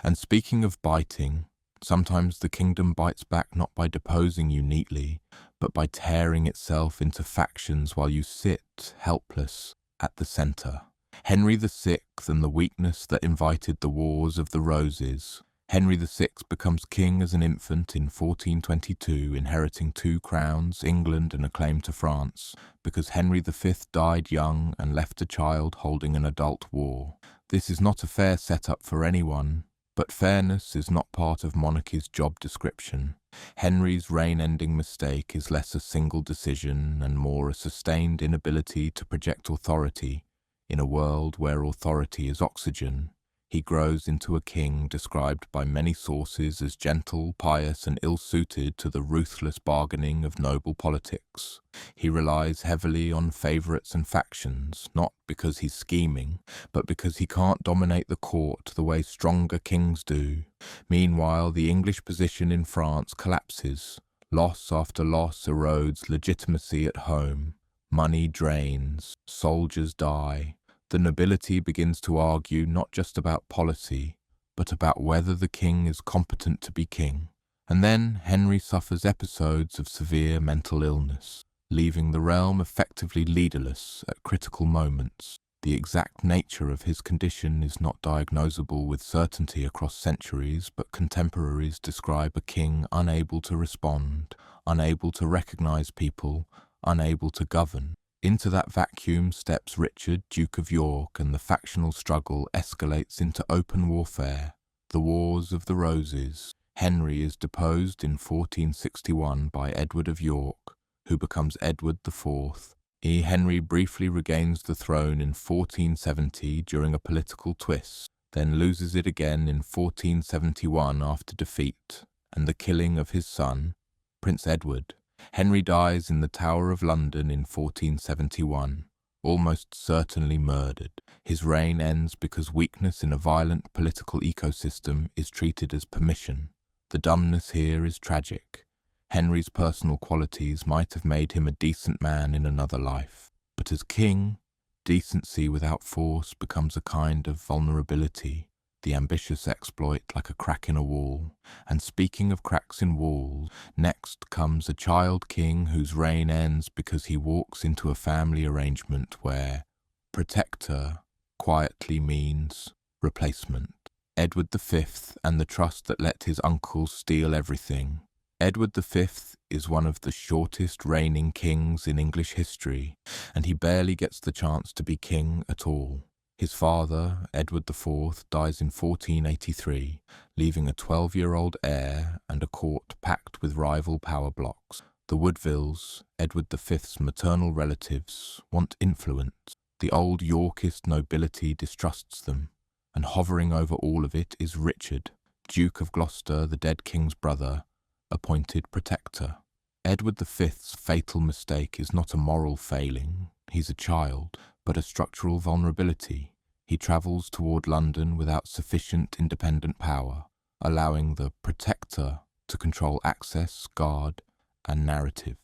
And speaking of biting, sometimes the kingdom bites back not by deposing you neatly, but by tearing itself into factions while you sit, helpless, at the centre. Henry VI and the weakness that invited the Wars of the Roses. Henry VI becomes king as an infant in 1422, inheriting 2 crowns, England and a claim to France, because Henry V died young and left a child holding an adult war. This is not a fair setup for anyone, but fairness is not part of monarchy's job description. Henry's reign-ending mistake is less a single decision and more a sustained inability to project authority in a world where authority is oxygen. He grows into a king described by many sources as gentle, pious, and ill-suited to the ruthless bargaining of noble politics. He relies heavily on favourites and factions, not because he's scheming, but because he can't dominate the court the way stronger kings do. Meanwhile, the English position in France collapses. Loss after loss erodes legitimacy at home. Money drains. Soldiers die. The nobility begins to argue not just about policy, but about whether the king is competent to be king. And then Henry suffers episodes of severe mental illness, leaving the realm effectively leaderless at critical moments. The exact nature of his condition is not diagnosable with certainty across centuries, but contemporaries describe a king unable to respond, unable to recognize people, unable to govern. Into that vacuum steps Richard, Duke of York, and the factional struggle escalates into open warfare, the Wars of the Roses. Henry is deposed in 1461 by Edward of York, who becomes Edward IV. Henry briefly regains the throne in 1470 during a political twist, then loses it again in 1471 after defeat and the killing of his son, Prince Edward. Henry dies in the Tower of London in 1471, almost certainly murdered. His reign ends because weakness in a violent political ecosystem is treated as permission. The dumbness here is tragic. Henry's personal qualities might have made him a decent man in another life, but as king, decency without force becomes a kind of vulnerability, the ambitious exploit like a crack in a wall. And speaking of cracks in walls, next comes a child king whose reign ends because he walks into a family arrangement where protector quietly means replacement. Edward V and the trust that let his uncle steal everything. Edward V is one of the shortest reigning kings in English history, and he barely gets the chance to be king at all. His father, Edward IV, dies in 1483, leaving a 12-year-old heir and a court packed with rival power blocks. The Woodvilles, Edward V's maternal relatives, want influence. The old Yorkist nobility distrusts them, and hovering over all of it is Richard, Duke of Gloucester, the dead king's brother, appointed protector. Edward V's fatal mistake is not a moral failing, he's a child, but a structural vulnerability. He travels toward London without sufficient independent power, allowing the protector to control access, guard, and narrative.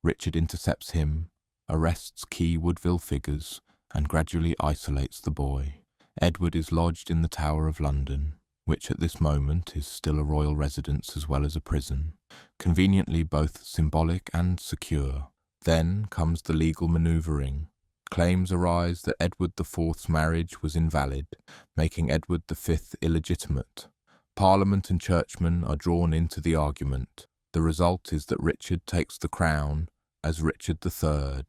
Richard intercepts him, arrests key Woodville figures, and gradually isolates the boy. Edward is lodged in the Tower of London, which at this moment is still a royal residence as well as a prison, conveniently both symbolic and secure. Then comes the legal manoeuvring. Claims arise that Edward IV's marriage was invalid, making Edward V illegitimate. Parliament and churchmen are drawn into the argument. The result is that Richard takes the crown as Richard III.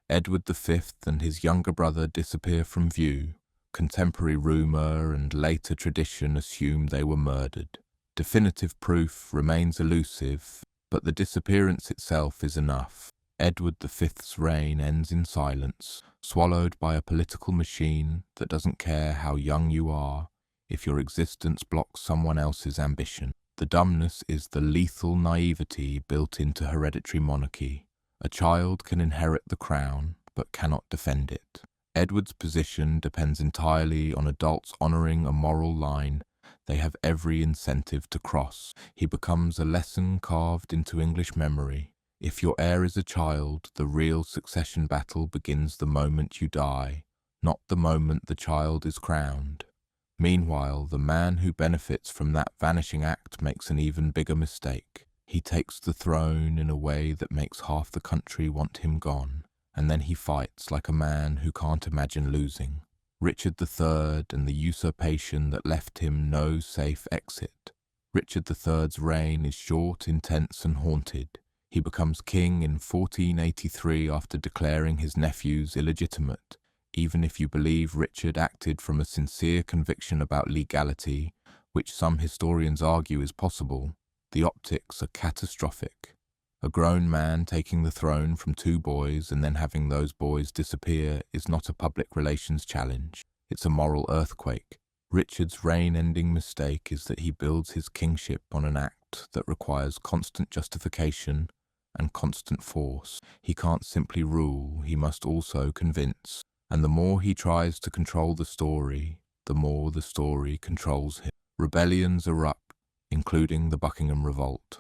Edward V and his younger brother disappear from view. Contemporary rumour and later tradition assume they were murdered. Definitive proof remains elusive, but the disappearance itself is enough. Edward V's reign ends in silence, swallowed by a political machine that doesn't care how young you are if your existence blocks someone else's ambition. The dumbness is the lethal naivety built into hereditary monarchy. A child can inherit the crown, but cannot defend it. Edward's position depends entirely on adults honouring a moral line they have every incentive to cross. He becomes a lesson carved into English memory. If your heir is a child, the real succession battle begins the moment you die, not the moment the child is crowned. Meanwhile, the man who benefits from that vanishing act makes an even bigger mistake. He takes the throne in a way that makes half the country want him gone, and then he fights like a man who can't imagine losing. Richard III and the usurpation that left him no safe exit. Richard III's reign is short, intense and haunted. He becomes king in 1483 after declaring his nephews illegitimate. Even if you believe Richard acted from a sincere conviction about legality, which some historians argue is possible, the optics are catastrophic. A grown man taking the throne from two boys and then having those boys disappear is not a public relations challenge. It's a moral earthquake. Richard's reign-ending mistake is that he builds his kingship on an act that requires constant justification and constant force. He can't simply rule, he must also convince. And the more he tries to control the story, the more the story controls him. Rebellions erupt, including the Buckingham Revolt.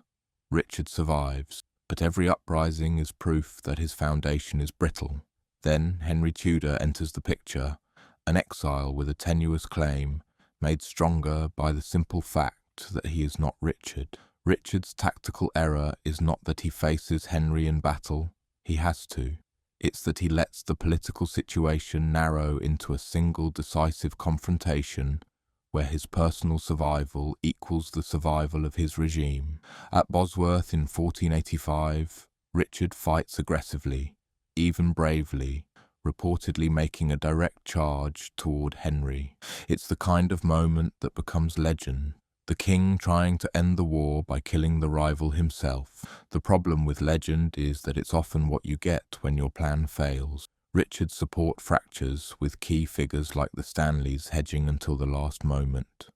Richard survives, but every uprising is proof that his foundation is brittle. Then Henry Tudor enters the picture, an exile with a tenuous claim, made stronger by the simple fact that he is not Richard. Richard's tactical error is not that he faces Henry in battle. He has to. It's that he lets the political situation narrow into a single decisive confrontation where his personal survival equals the survival of his regime. At Bosworth in 1485, Richard fights aggressively, even bravely, reportedly making a direct charge toward Henry. It's the kind of moment that becomes legend. The king trying to end the war by killing the rival himself. The problem with legend is that it's often what you get when your plan fails. Richard's support fractures, with key figures like the Stanleys hedging until the last moment.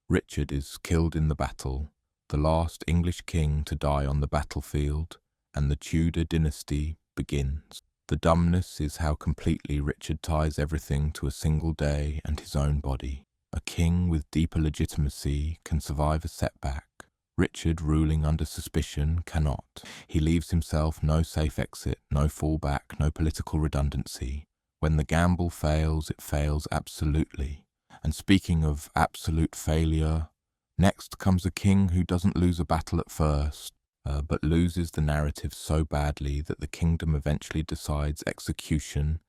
Richard is killed in the battle, the last English king to die on the battlefield, and the Tudor dynasty begins. The dumbness is how completely Richard ties everything to a single day and his own body. A king with deeper legitimacy can survive a setback. Richard, ruling under suspicion, cannot. He leaves himself no safe exit, no fallback, no political redundancy. When the gamble fails, it fails absolutely. And speaking of absolute failure, next comes a king who doesn't lose a battle at first, but loses the narrative so badly that the kingdom eventually decides execution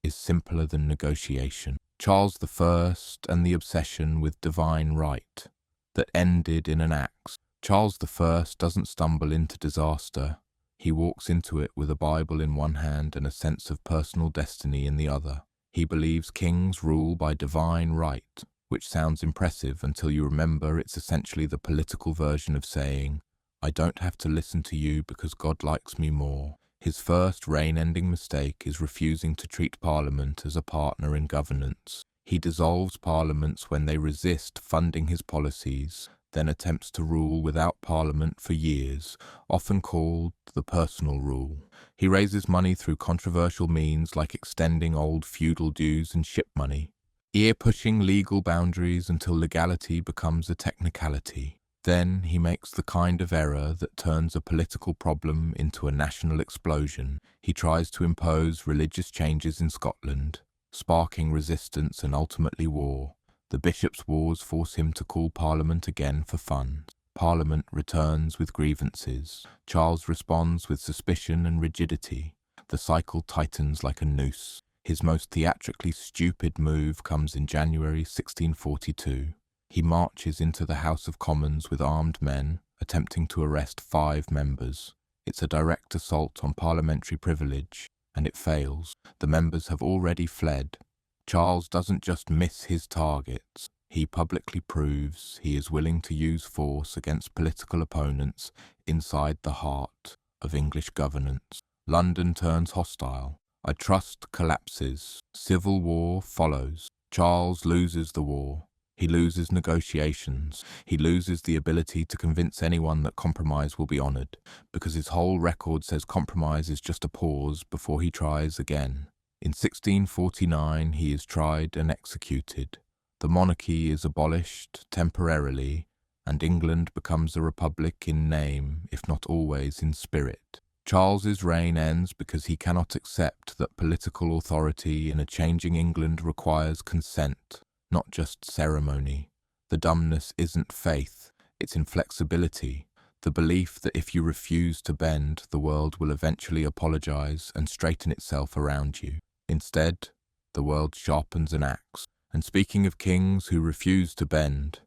is simpler than negotiation. Charles I and the obsession with divine right that ended in an axe. Charles I doesn't stumble into disaster. He walks into it with a Bible in one hand and a sense of personal destiny in the other. He believes kings rule by divine right, which sounds impressive until you remember it's essentially the political version of saying, I don't have to listen to you because God likes me more. His first reign-ending mistake is refusing to treat Parliament as a partner in governance. He dissolves parliaments when they resist funding his policies, then attempts to rule without Parliament for years, often called the personal rule. He raises money through controversial means like extending old feudal dues and ship money, ear-pushing legal boundaries until legality becomes a technicality. Then he makes the kind of error that turns a political problem into a national explosion. He tries to impose religious changes in Scotland, sparking resistance and ultimately war. The bishops' wars force him to call Parliament again for funds. Parliament returns with grievances. Charles responds with suspicion and rigidity. The cycle tightens like a noose. His most theatrically stupid move comes in January 1642. He marches into the House of Commons with armed men, attempting to arrest 5 members. It's a direct assault on parliamentary privilege, and it fails. The members have already fled. Charles doesn't just miss his targets. He publicly proves he is willing to use force against political opponents inside the heart of English governance. London turns hostile. A trust collapses. Civil war follows. Charles loses the war. He loses negotiations. He loses the ability to convince anyone that compromise will be honoured, because his whole record says compromise is just a pause before he tries again. In 1649, he is tried and executed. The monarchy is abolished temporarily, and England becomes a republic in name, if not always in spirit. Charles's reign ends because he cannot accept that political authority in a changing England requires consent, not just ceremony. The dumbness isn't faith, it's inflexibility, the belief that if you refuse to bend, the world will eventually apologize and straighten itself around you. Instead, the world sharpens an axe. And speaking of kings who refuse to bend,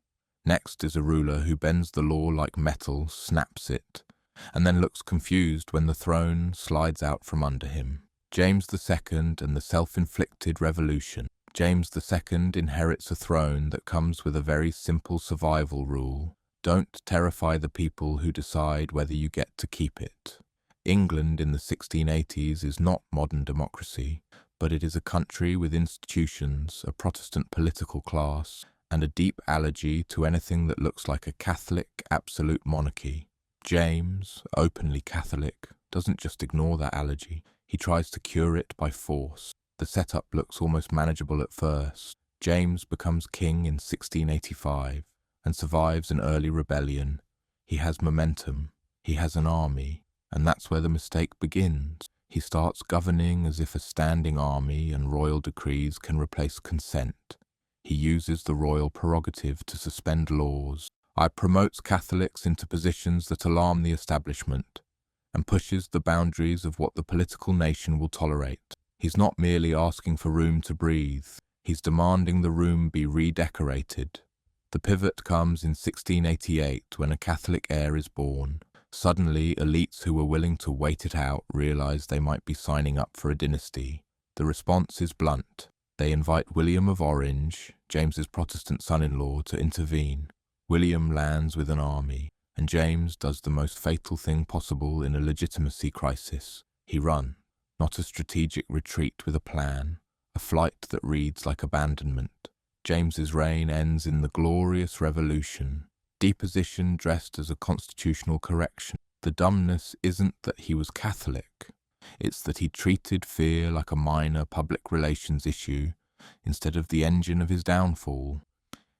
next is a ruler who bends the law like metal, snaps it, and then looks confused when the throne slides out from under him. James II and the self-inflicted revolution. James II inherits a throne that comes with a very simple survival rule. Don't terrify the people who decide whether you get to keep it. England in the 1680s is not modern democracy, but it is a country with institutions, a Protestant political class, and a deep allergy to anything that looks like a Catholic absolute monarchy. James, openly Catholic, doesn't just ignore that allergy, he tries to cure it by force. The setup looks almost manageable at first. James becomes king in 1685 and survives an early rebellion. He has momentum, he has an army, and that's where the mistake begins. He starts governing as if a standing army and royal decrees can replace consent. He uses the royal prerogative to suspend laws, promotes Catholics into positions that alarm the establishment, and pushes the boundaries of what the political nation will tolerate. He's not merely asking for room to breathe, he's demanding the room be redecorated. The pivot comes in 1688 when a Catholic heir is born. Suddenly, elites who were willing to wait it out realize they might be signing up for a dynasty. The response is blunt. They invite William of Orange, James's Protestant son-in-law, to intervene. William lands with an army, and James does the most fatal thing possible in a legitimacy crisis. He runs. Not a strategic retreat with a plan, a flight that reads like abandonment. James's reign ends in the glorious revolution. Deposition dressed as a constitutional correction. The dumbness isn't that he was Catholic, it's that he treated fear like a minor public relations issue instead of the engine of his downfall.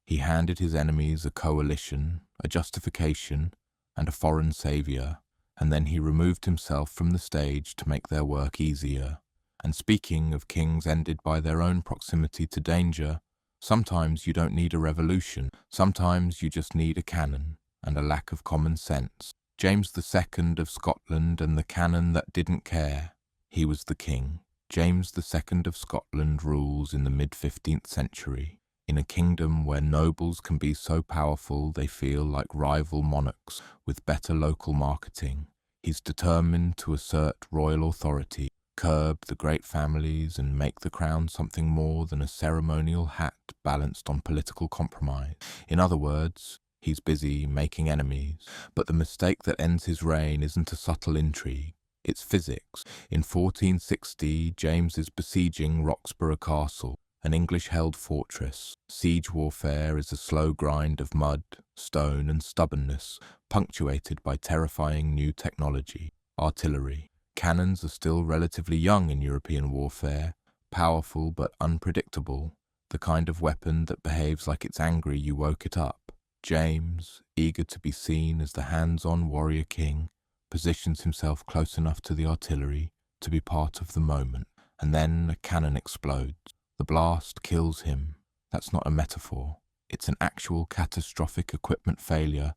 He handed his enemies a coalition, a justification, and a foreign saviour, and then he removed himself from the stage to make their work easier. And speaking of kings ended by their own proximity to danger, sometimes you don't need a revolution, sometimes you just need a cannon and a lack of common sense. James II of Scotland and the cannon that didn't care. He was the king. James II of Scotland rules in the mid-15th century, in a kingdom where nobles can be so powerful they feel like rival monarchs with better local marketing. He's determined to assert royal authority, curb the great families and make the crown something more than a ceremonial hat balanced on political compromise. In other words, he's busy making enemies. But the mistake that ends his reign isn't a subtle intrigue. It's physics. In 1460, James is besieging Roxburgh Castle, an English-held fortress. Siege warfare is a slow grind of mud, stone and stubbornness, punctuated by terrifying new technology, artillery. Cannons are still relatively young in European warfare, powerful but unpredictable, the kind of weapon that behaves like it's angry you woke it up. James, eager to be seen as the hands-on warrior king, positions himself close enough to the artillery to be part of the moment, and then a cannon explodes. The blast kills him. That's not a metaphor. It's an actual catastrophic equipment failure,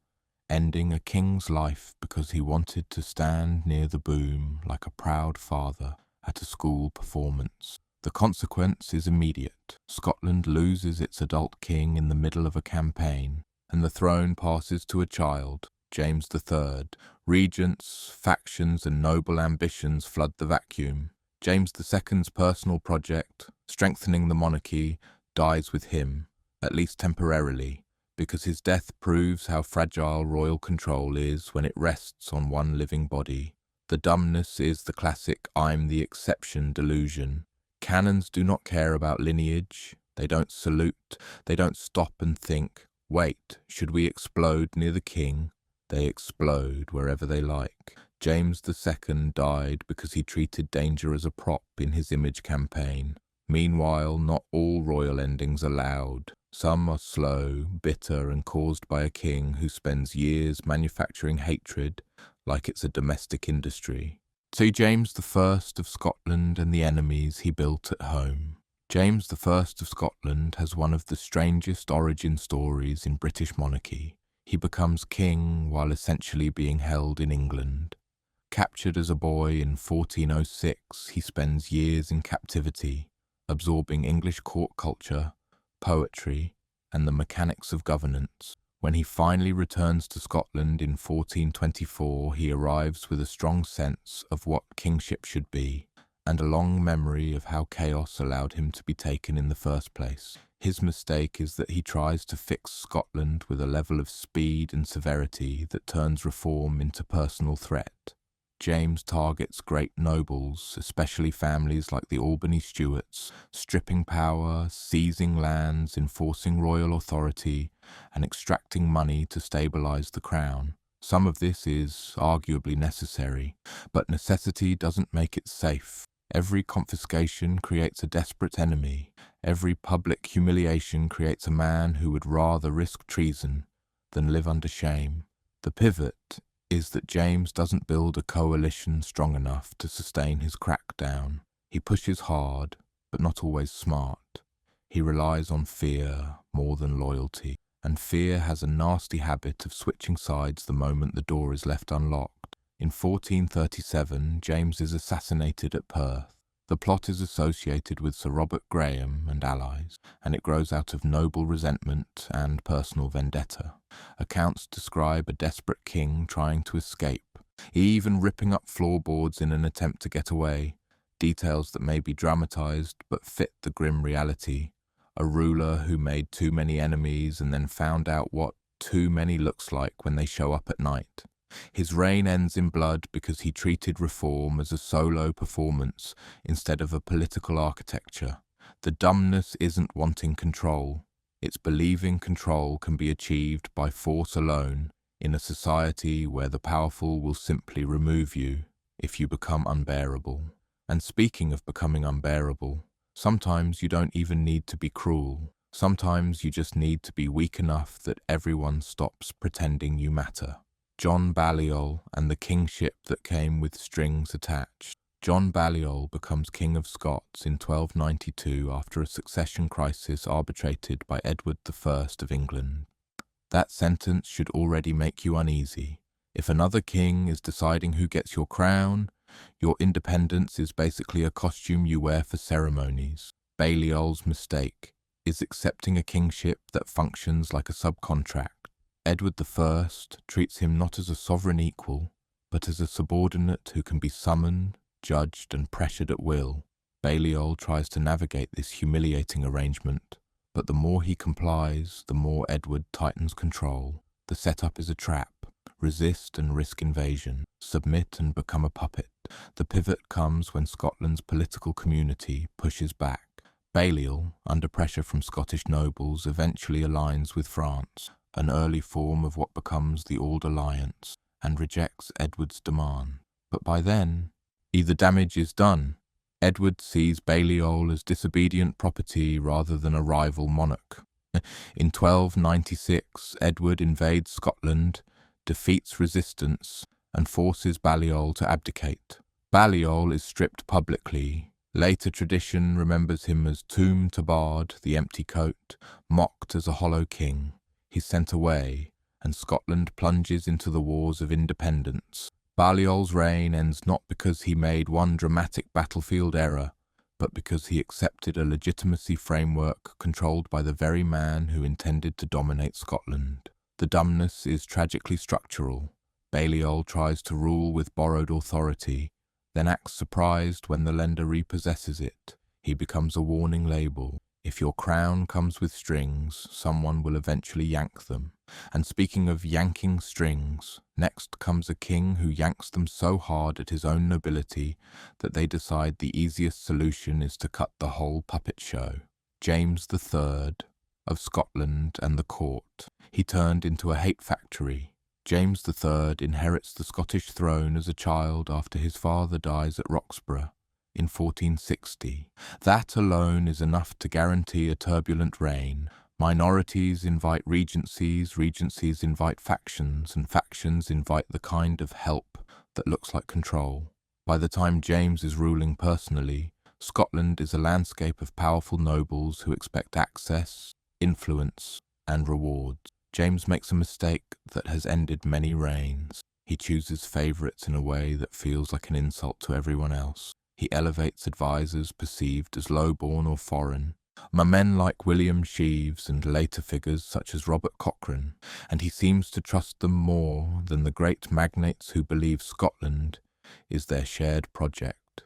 ending a king's life because he wanted to stand near the boom like a proud father at a school performance. The consequence is immediate. Scotland loses its adult king in the middle of a campaign, and the throne passes to a child, James III. Regents, factions, and noble ambitions flood the vacuum. James II's personal project, strengthening the monarchy, dies with him, at least temporarily, because his death proves how fragile royal control is when it rests on one living body. The dumbness is the classic "I'm the exception" delusion. Canons do not care about lineage. They don't salute. They don't stop and think, wait, should we explode near the king? They explode wherever they like. James II died because he treated danger as a prop in his image campaign. Meanwhile, not all royal endings are loud. Some are slow, bitter, and caused by a king who spends years manufacturing hatred like it's a domestic industry. See James I of Scotland and the enemies he built at home. James I of Scotland has one of the strangest origin stories in British monarchy. He becomes king while essentially being held in England. Captured as a boy in 1406, he spends years in captivity, absorbing English court culture, poetry, and the mechanics of governance. When he finally returns to Scotland in 1424, he arrives with a strong sense of what kingship should be, and a long memory of how chaos allowed him to be taken in the first place. His mistake is that he tries to fix Scotland with a level of speed and severity that turns reform into personal threat. James targets great nobles, especially families like the Albany Stuarts, stripping power, seizing lands, enforcing royal authority, and extracting money to stabilize the crown. Some of this is arguably necessary, but necessity doesn't make it safe. Every confiscation creates a desperate enemy. Every public humiliation creates a man who would rather risk treason than live under shame. The pivot is that James doesn't build a coalition strong enough to sustain his crackdown. He pushes hard, but not always smart. He relies on fear more than loyalty, and fear has a nasty habit of switching sides the moment the door is left unlocked. In 1437, James is assassinated at Perth. The plot is associated with Sir Robert Graham and allies, and it grows out of noble resentment and personal vendetta. Accounts describe a desperate king trying to escape, even ripping up floorboards in an attempt to get away, details that may be dramatized but fit the grim reality. A ruler who made too many enemies and then found out what too many looks like when they show up at night. His reign ends in blood because he treated reform as a solo performance instead of a political architecture. The dumbness isn't wanting control. It's believing control can be achieved by force alone in a society where the powerful will simply remove you if you become unbearable. And speaking of becoming unbearable, sometimes you don't even need to be cruel. Sometimes you just need to be weak enough that everyone stops pretending you matter. John Balliol and the kingship that came with strings attached. John Balliol becomes King of Scots in 1292 after a succession crisis arbitrated by Edward I of England. That sentence should already make you uneasy. If another king is deciding who gets your crown, your independence is basically a costume you wear for ceremonies. Balliol's mistake is accepting a kingship that functions like a subcontract. Edward I treats him not as a sovereign equal, but as a subordinate who can be summoned, judged, and pressured at will. Balliol tries to navigate this humiliating arrangement, but the more he complies, the more Edward tightens control. The setup is a trap. Resist and risk invasion. Submit and become a puppet. The pivot comes when Scotland's political community pushes back. Balliol, under pressure from Scottish nobles, eventually aligns with France, an early form of what becomes the Old Alliance, and rejects Edward's demand. But by then, the damage is done. Edward sees Balliol as disobedient property rather than a rival monarch. In 1296, Edward invades Scotland, defeats resistance, and forces Balliol to abdicate. Balliol is stripped publicly. Later tradition remembers him as Tomb Tabard, the empty coat, mocked as a hollow king. He's sent away, and Scotland plunges into the wars of independence. Balliol's reign ends not because he made one dramatic battlefield error, but because he accepted a legitimacy framework controlled by the very man who intended to dominate Scotland. The dumbness is tragically structural. Balliol tries to rule with borrowed authority, then acts surprised when the lender repossesses it. He becomes a warning label. If your crown comes with strings, someone will eventually yank them. And speaking of yanking strings, next comes a king who yanks them so hard at his own nobility that they decide the easiest solution is to cut the whole puppet show. James III of Scotland and the court. He turned into a hate factory. James III inherits the Scottish throne as a child after his father dies at Roxburgh in 1460. That alone is enough to guarantee a turbulent reign. Minorities invite regencies, regencies invite factions, and factions invite the kind of help that looks like control. By the time James is ruling personally, Scotland is a landscape of powerful nobles who expect access, influence, and rewards. James makes a mistake that has ended many reigns. He chooses favourites in a way that feels like an insult to everyone else. He elevates advisors perceived as low-born or foreign, men like William Sheaves and later figures such as Robert Cochrane, and he seems to trust them more than the great magnates who believe Scotland is their shared project.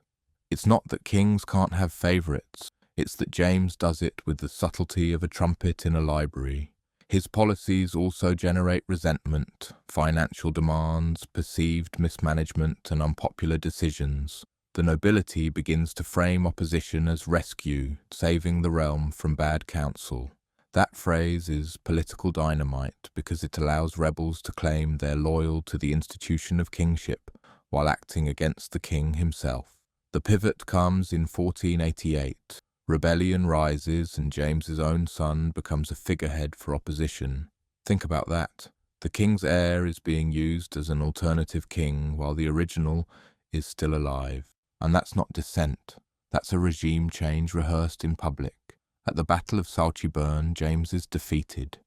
It's not that kings can't have favourites, it's that James does it with the subtlety of a trumpet in a library. His policies also generate resentment, financial demands, perceived mismanagement, and unpopular decisions. The nobility begins to frame opposition as rescue, saving the realm from bad counsel. That phrase is political dynamite because it allows rebels to claim they're loyal to the institution of kingship while acting against the king himself. The pivot comes in 1488. Rebellion rises and James's own son becomes a figurehead for opposition. Think about that. The king's heir is being used as an alternative king while the original is still alive. And that's not dissent. That's a regime change rehearsed in public. At the Battle of Saltburn, James is defeated.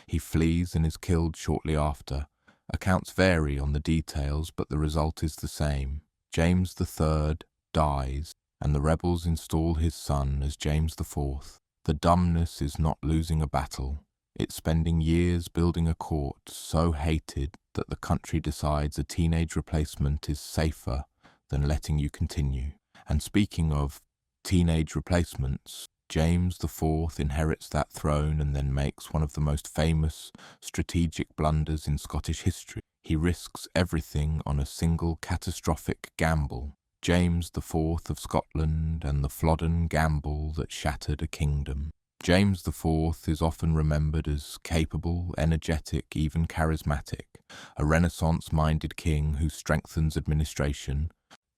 He flees and is killed shortly after. Accounts vary on the details, but the result is the same. James III dies, and the rebels install his son as James IV. The dumbness is not losing a battle. It's spending years building a court so hated that the country decides a teenage replacement is safer than letting you continue. And speaking of teenage replacements, James IV inherits that throne and then makes one of the most famous strategic blunders in Scottish history. He risks everything on a single catastrophic gamble. James IV of Scotland and the Flodden gamble that shattered a kingdom. James IV is often remembered as capable, energetic, even charismatic, a Renaissance-minded king who strengthens administration,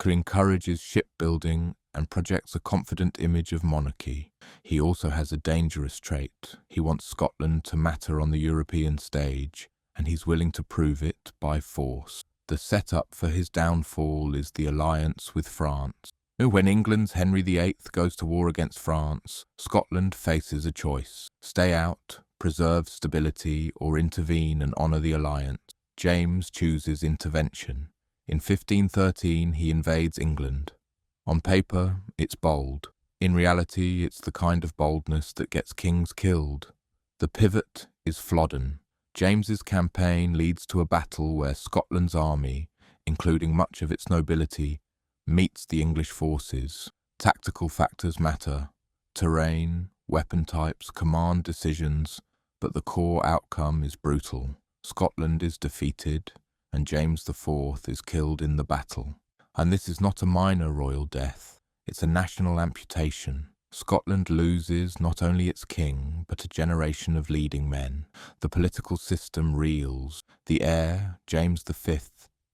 who encourages shipbuilding and projects a confident image of monarchy. He also has a dangerous trait. He wants Scotland to matter on the European stage, and he's willing to prove it by force. The setup for his downfall is the alliance with France. When England's Henry VIII goes to war against France, Scotland faces a choice: stay out, preserve stability, or intervene and honour the alliance. James chooses intervention. In 1513, he invades England. On paper, it's bold. In reality, it's the kind of boldness that gets kings killed. The pivot is Flodden. James's campaign leads to a battle where Scotland's army, including much of its nobility, meets the English forces. Tactical factors matter: terrain, weapon types, command decisions, but the core outcome is brutal. Scotland is defeated, and James IV is killed in the battle. And this is not a minor royal death, it's a national amputation. Scotland loses not only its king, but a generation of leading men. The political system reels. The heir, James V,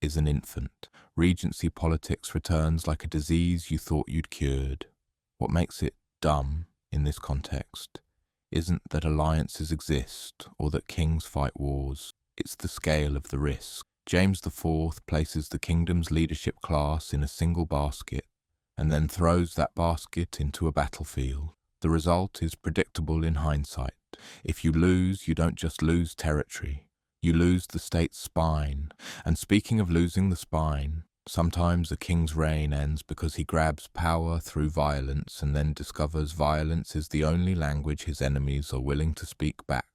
is an infant. Regency politics returns like a disease you thought you'd cured. What makes it dumb in this context isn't that alliances exist or that kings fight wars. It's the scale of the risk. James IV places the kingdom's leadership class in a single basket and then throws that basket into a battlefield. The result is predictable in hindsight. If you lose, you don't just lose territory. You lose the state's spine. And speaking of losing the spine, Sometimes a king's reign ends because he grabs power through violence and then discovers violence is the only language his enemies are willing to speak back.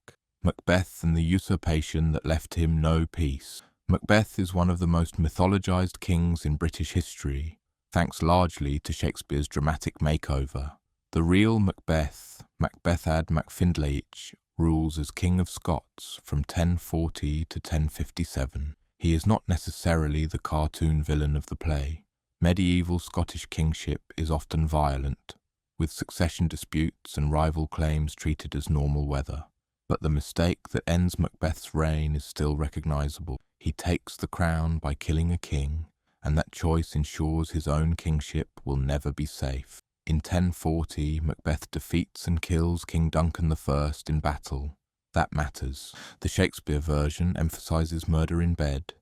Macbeth and the usurpation that left him no peace. Macbeth is one of the most mythologized kings in British history, thanks largely to Shakespeare's dramatic makeover. The real Macbeth, Macbethad MacFindleich, rules as King of Scots from 1040 to 1057. He is not necessarily the cartoon villain of the play. Medieval Scottish kingship is often violent, with succession disputes and rival claims treated as normal weather. But the mistake that ends Macbeth's reign is still recognisable. He takes the crown by killing a king, and that choice ensures his own kingship will never be safe. In 1040, Macbeth defeats and kills King Duncan I in battle. That matters. The Shakespeare version emphasises murder in bed.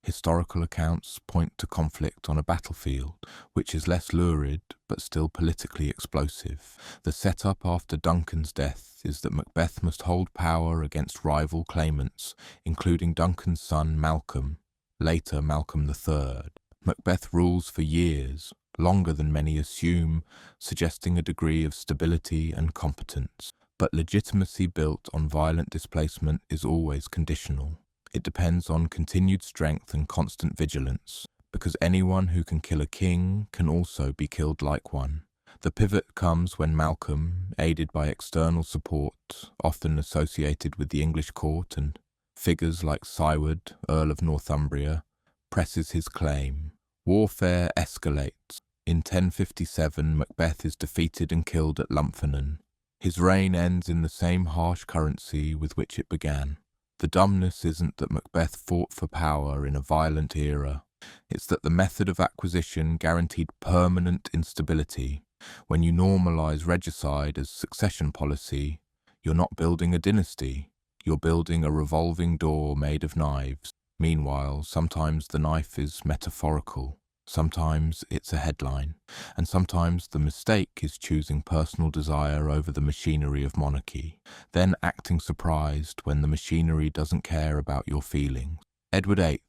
Historical accounts point to conflict on a battlefield, which is less lurid but still politically explosive. The setup after Duncan's death is that Macbeth must hold power against rival claimants, including Duncan's son Malcolm, later Malcolm III. Macbeth rules for years, longer than many assume, suggesting a degree of stability and competence. But legitimacy built on violent displacement is always conditional. It depends on continued strength and constant vigilance, because anyone who can kill a king can also be killed like one. The pivot comes when Malcolm, aided by external support, often associated with the English court and figures like Siward, Earl of Northumbria, presses his claim. Warfare escalates. In 1057, Macbeth is defeated and killed at Lumphanan. His reign ends in the same harsh currency with which it began. The dumbness isn't that Macbeth fought for power in a violent era. It's that the method of acquisition guaranteed permanent instability. When you normalise regicide as succession policy, you're not building a dynasty. You're building a revolving door made of knives. Meanwhile, sometimes the knife is metaphorical. Sometimes it's a headline, and sometimes the mistake is choosing personal desire over the machinery of monarchy, then acting surprised when the machinery doesn't care about your feelings. Edward VIII,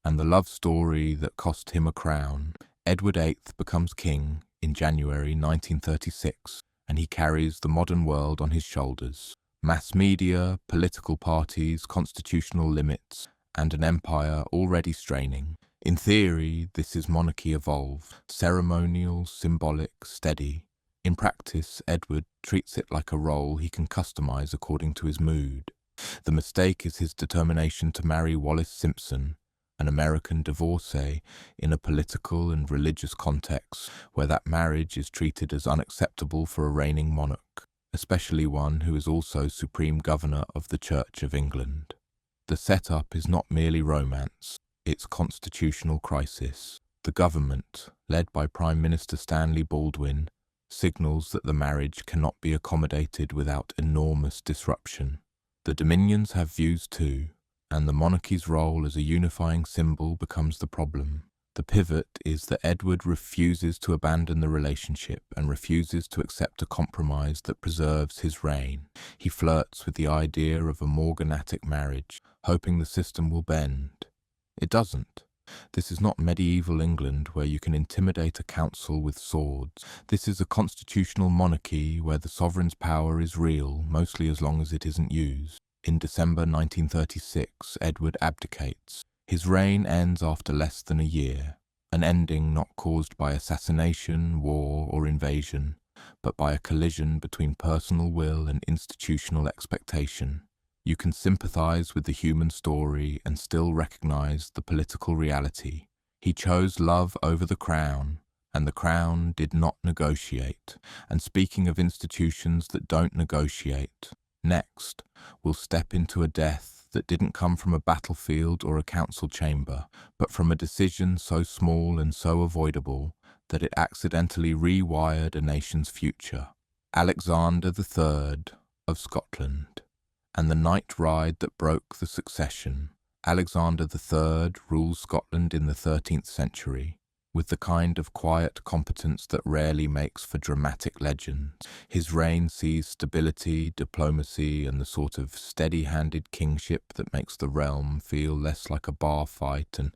and the love story that cost him a crown. Edward VIII becomes king in January 1936, and he carries the modern world on his shoulders. Mass media, political parties, constitutional limits, and an empire already straining. In theory, this is monarchy evolved, ceremonial, symbolic, steady. In practice, Edward treats it like a role he can customize according to his mood. The mistake is his determination to marry Wallis Simpson, an American divorcee, in a political and religious context where that marriage is treated as unacceptable for a reigning monarch, especially one who is also Supreme Governor of the Church of England. The setup is not merely romance. Its constitutional crisis. The government, led by Prime Minister Stanley Baldwin, signals that the marriage cannot be accommodated without enormous disruption. The dominions have views too, and the monarchy's role as a unifying symbol becomes the problem. The pivot is that Edward refuses to abandon the relationship and refuses to accept a compromise that preserves his reign. He flirts with the idea of a morganatic marriage, hoping the system will bend. It doesn't. This is not medieval England where you can intimidate a council with swords. This is a constitutional monarchy where the sovereign's power is real, mostly as long as it isn't used. In December 1936, Edward abdicates. His reign ends after less than a year, an ending not caused by assassination, war, or invasion, but by a collision between personal will and institutional expectation. You can sympathize with the human story and still recognize the political reality. He chose love over the crown, and the crown did not negotiate. And speaking of institutions that don't negotiate, next, we'll step into a death that didn't come from a battlefield or a council chamber, but from a decision so small and so avoidable that it accidentally rewired a nation's future. Alexander III of Scotland. And the night ride that broke the succession. Alexander III rules Scotland in the 13th century, with the kind of quiet competence that rarely makes for dramatic legends. His reign sees stability, diplomacy, and the sort of steady-handed kingship that makes the realm feel less like a bar fight and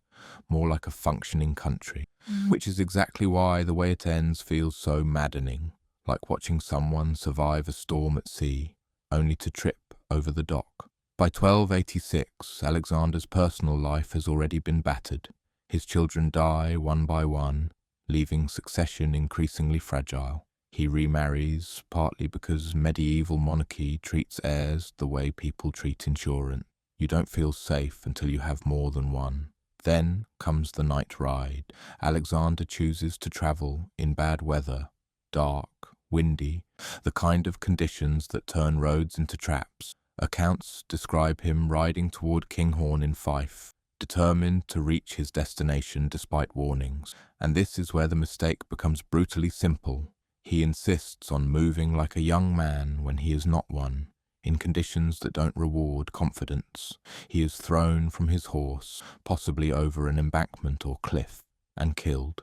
more like a functioning country, which is exactly why the way it ends feels so maddening, like watching someone survive a storm at sea, only to trip over the dock. By 1286, Alexander's personal life has already been battered. His children die one by one, leaving succession increasingly fragile. He remarries, partly because medieval monarchy treats heirs the way people treat insurance. You don't feel safe until you have more than one. Then comes the night ride. Alexander chooses to travel in bad weather, dark, windy, the kind of conditions that turn roads into traps. Accounts describe him riding toward Kinghorn in Fife, determined to reach his destination despite warnings. And this is where the mistake becomes brutally simple. He insists on moving like a young man when he is not one, in conditions that don't reward confidence. He is thrown from his horse, possibly over an embankment or cliff, and killed.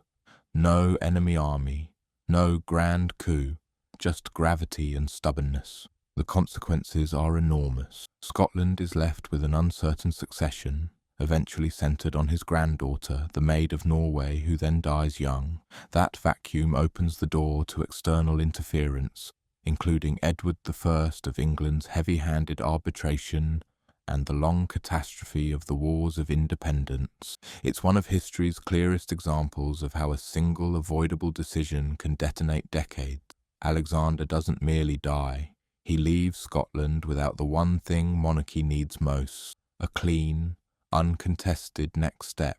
No enemy army, no grand coup, just gravity and stubbornness. The consequences are enormous. Scotland is left with an uncertain succession, eventually centred on his granddaughter, the Maid of Norway, who then dies young. That vacuum opens the door to external interference, including Edward I of England's heavy-handed arbitration and the long catastrophe of the Wars of Independence. It's one of history's clearest examples of how a single avoidable decision can detonate decades. Alexander doesn't merely die. He leaves Scotland without the one thing monarchy needs most, a clean, uncontested next step.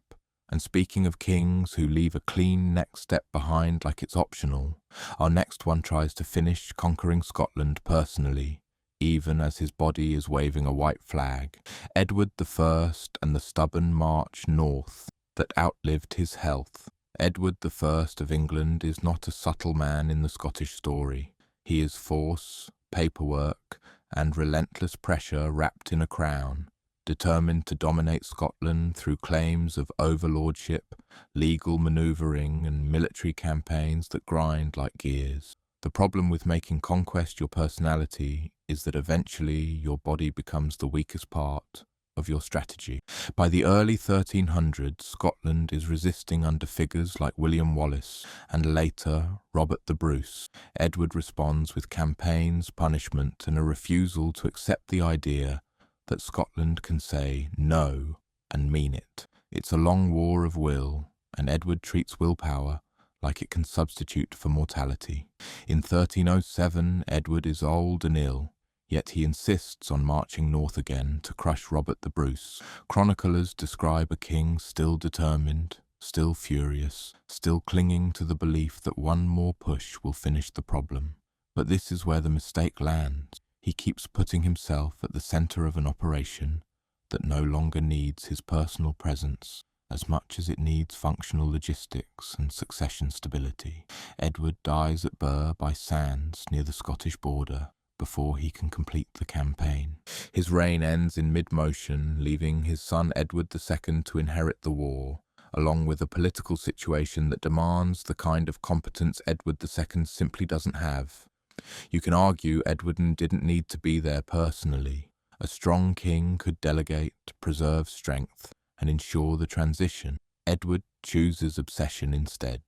And speaking of kings who leave a clean next step behind like it's optional, our next one tries to finish conquering Scotland personally, even as his body is waving a white flag. Edward I and the stubborn march north that outlived his health. Edward I of England is not a subtle man in the Scottish story. He is force, paperwork, and relentless pressure wrapped in a crown, determined to dominate Scotland through claims of overlordship, legal manoeuvring, and military campaigns that grind like gears. The problem with making conquest your personality is that eventually your body becomes the weakest part of your strategy. By the early 1300s, Scotland is resisting under figures like William Wallace and later Robert the Bruce. Edward responds with campaigns, punishment, and a refusal to accept the idea that Scotland can say no and mean it. It's a long war of will, and Edward treats willpower like it can substitute for mortality. In 1307, Edward is old and ill, yet he insists on marching north again to crush Robert the Bruce. Chroniclers describe a king still determined, still furious, still clinging to the belief that one more push will finish the problem. But this is where the mistake lands. He keeps putting himself at the center of an operation that no longer needs his personal presence as much as it needs functional logistics and succession stability. Edward dies at Burr by Sands near the Scottish border before he can complete the campaign. His reign ends in mid-motion, leaving his son Edward II to inherit the war, along with a political situation that demands the kind of competence Edward II simply doesn't have. You can argue Edward didn't need to be there personally. A strong king could delegate, preserve strength, and ensure the transition. Edward chooses obsession instead,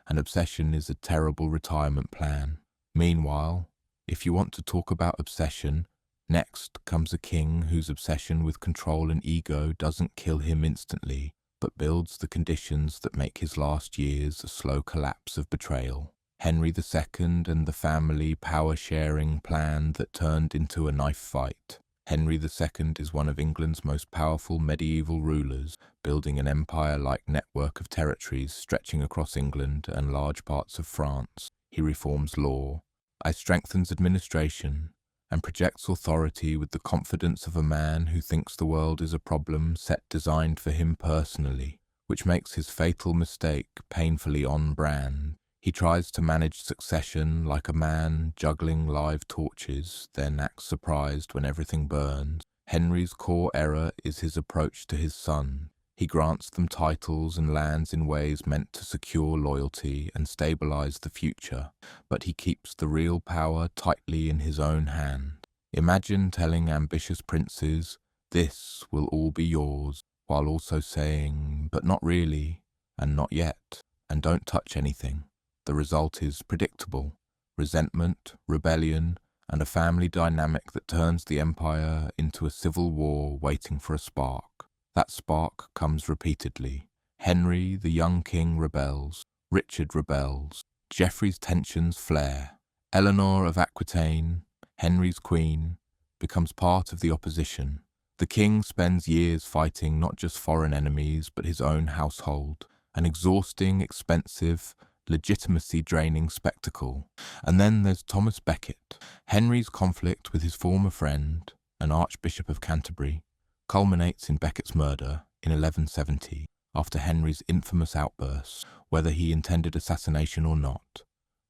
and obsession is a terrible retirement plan. Meanwhile, if you want to talk about obsession, next comes a king whose obsession with control and ego doesn't kill him instantly, but builds the conditions that make his last years a slow collapse of betrayal. Henry II and the family power-sharing plan that turned into a knife fight. Henry II is one of England's most powerful medieval rulers, building an empire-like network of territories stretching across England and large parts of France. He reforms law, strengthens administration, and projects authority with the confidence of a man who thinks the world is a problem set designed for him personally, which makes his fatal mistake painfully on brand. He tries to manage succession like a man juggling live torches, then acts surprised when everything burns. Henry's core error is his approach to his son. He grants them titles and lands in ways meant to secure loyalty and stabilize the future, but he keeps the real power tightly in his own hand. Imagine telling ambitious princes, "This will all be yours," while also saying, but not really, and not yet, and don't touch anything. The result is predictable: resentment, rebellion, and a family dynamic that turns the empire into a civil war waiting for a spark. That spark comes repeatedly. Henry, the young king, rebels. Richard rebels. Geoffrey's tensions flare. Eleanor of Aquitaine, Henry's queen, becomes part of the opposition. The king spends years fighting not just foreign enemies but his own household, an exhausting, expensive, legitimacy-draining spectacle. And then there's Thomas Becket. Henry's conflict with his former friend, an Archbishop of Canterbury, culminates in Becket's murder in 1170, after Henry's infamous outburst, whether he intended assassination or not.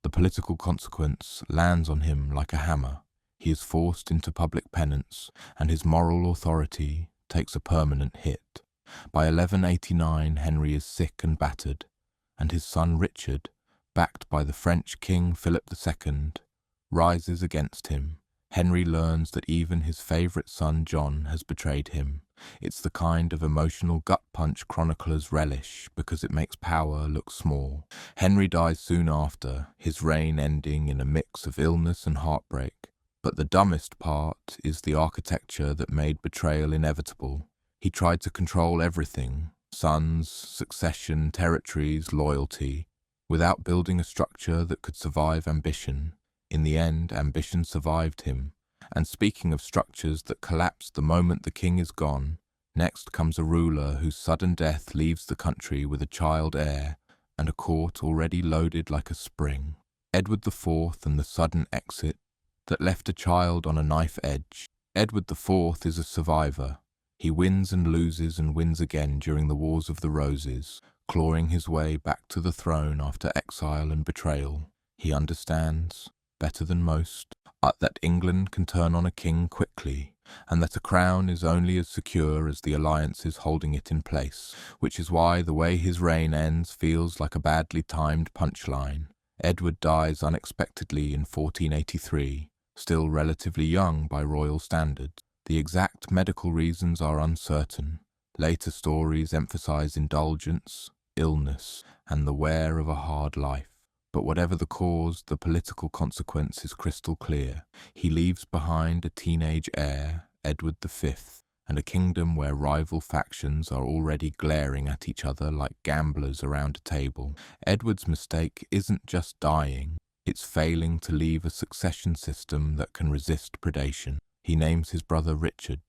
The political consequence lands on him like a hammer. He is forced into public penance, and his moral authority takes a permanent hit. By 1189, Henry is sick and battered, and his son Richard, backed by the French King Philip II, rises against him. Henry learns that even his favourite son John has betrayed him. It's the kind of emotional gut-punch chroniclers relish because it makes power look small. Henry dies soon after, his reign ending in a mix of illness and heartbreak. But the dumbest part is the architecture that made betrayal inevitable. He tried to control everything: sons, succession, territories, loyalty, without building a structure that could survive ambition. In the end, ambition survived him. And speaking of structures that collapse the moment the king is gone, next comes a ruler whose sudden death leaves the country with a child heir and a court already loaded like a spring. Edward IV and the sudden exit that left a child on a knife edge. Edward IV is a survivor. He wins and loses and wins again during the Wars of the Roses, clawing his way back to the throne after exile and betrayal. He understands, better than most, that England can turn on a king quickly, and that a crown is only as secure as the alliances holding it in place, which is why the way his reign ends feels like a badly timed punchline. Edward dies unexpectedly in 1483, still relatively young by royal standards. The exact medical reasons are uncertain. Later stories emphasize indulgence, illness, and the wear of a hard life. But whatever the cause, the political consequence is crystal clear. He leaves behind a teenage heir, Edward V, and a kingdom where rival factions are already glaring at each other like gamblers around a table. Edward's mistake isn't just dying, it's failing to leave a succession system that can resist predation. He names his brother Richard,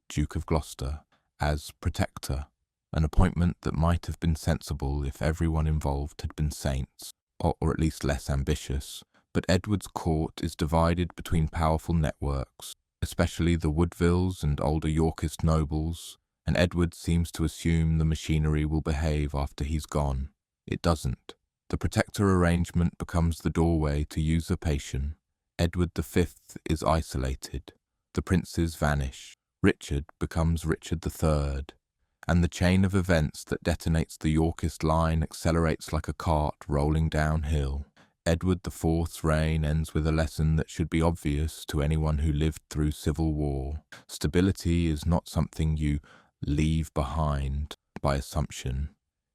Duke of Gloucester, as protector, an appointment that might have been sensible if everyone involved had been saints, or at least less ambitious. But Edward's court is divided between powerful networks, especially the Woodvilles and older Yorkist nobles, and Edward seems to assume the machinery will behave after he's gone. It doesn't. The protector arrangement becomes the doorway to usurpation. Edward V is isolated. The princes vanish. Richard becomes Richard III. And the chain of events that detonates the Yorkist line accelerates like a cart rolling downhill. Edward IV's reign ends with a lesson that should be obvious to anyone who lived through civil war. Stability is not something you leave behind by assumption.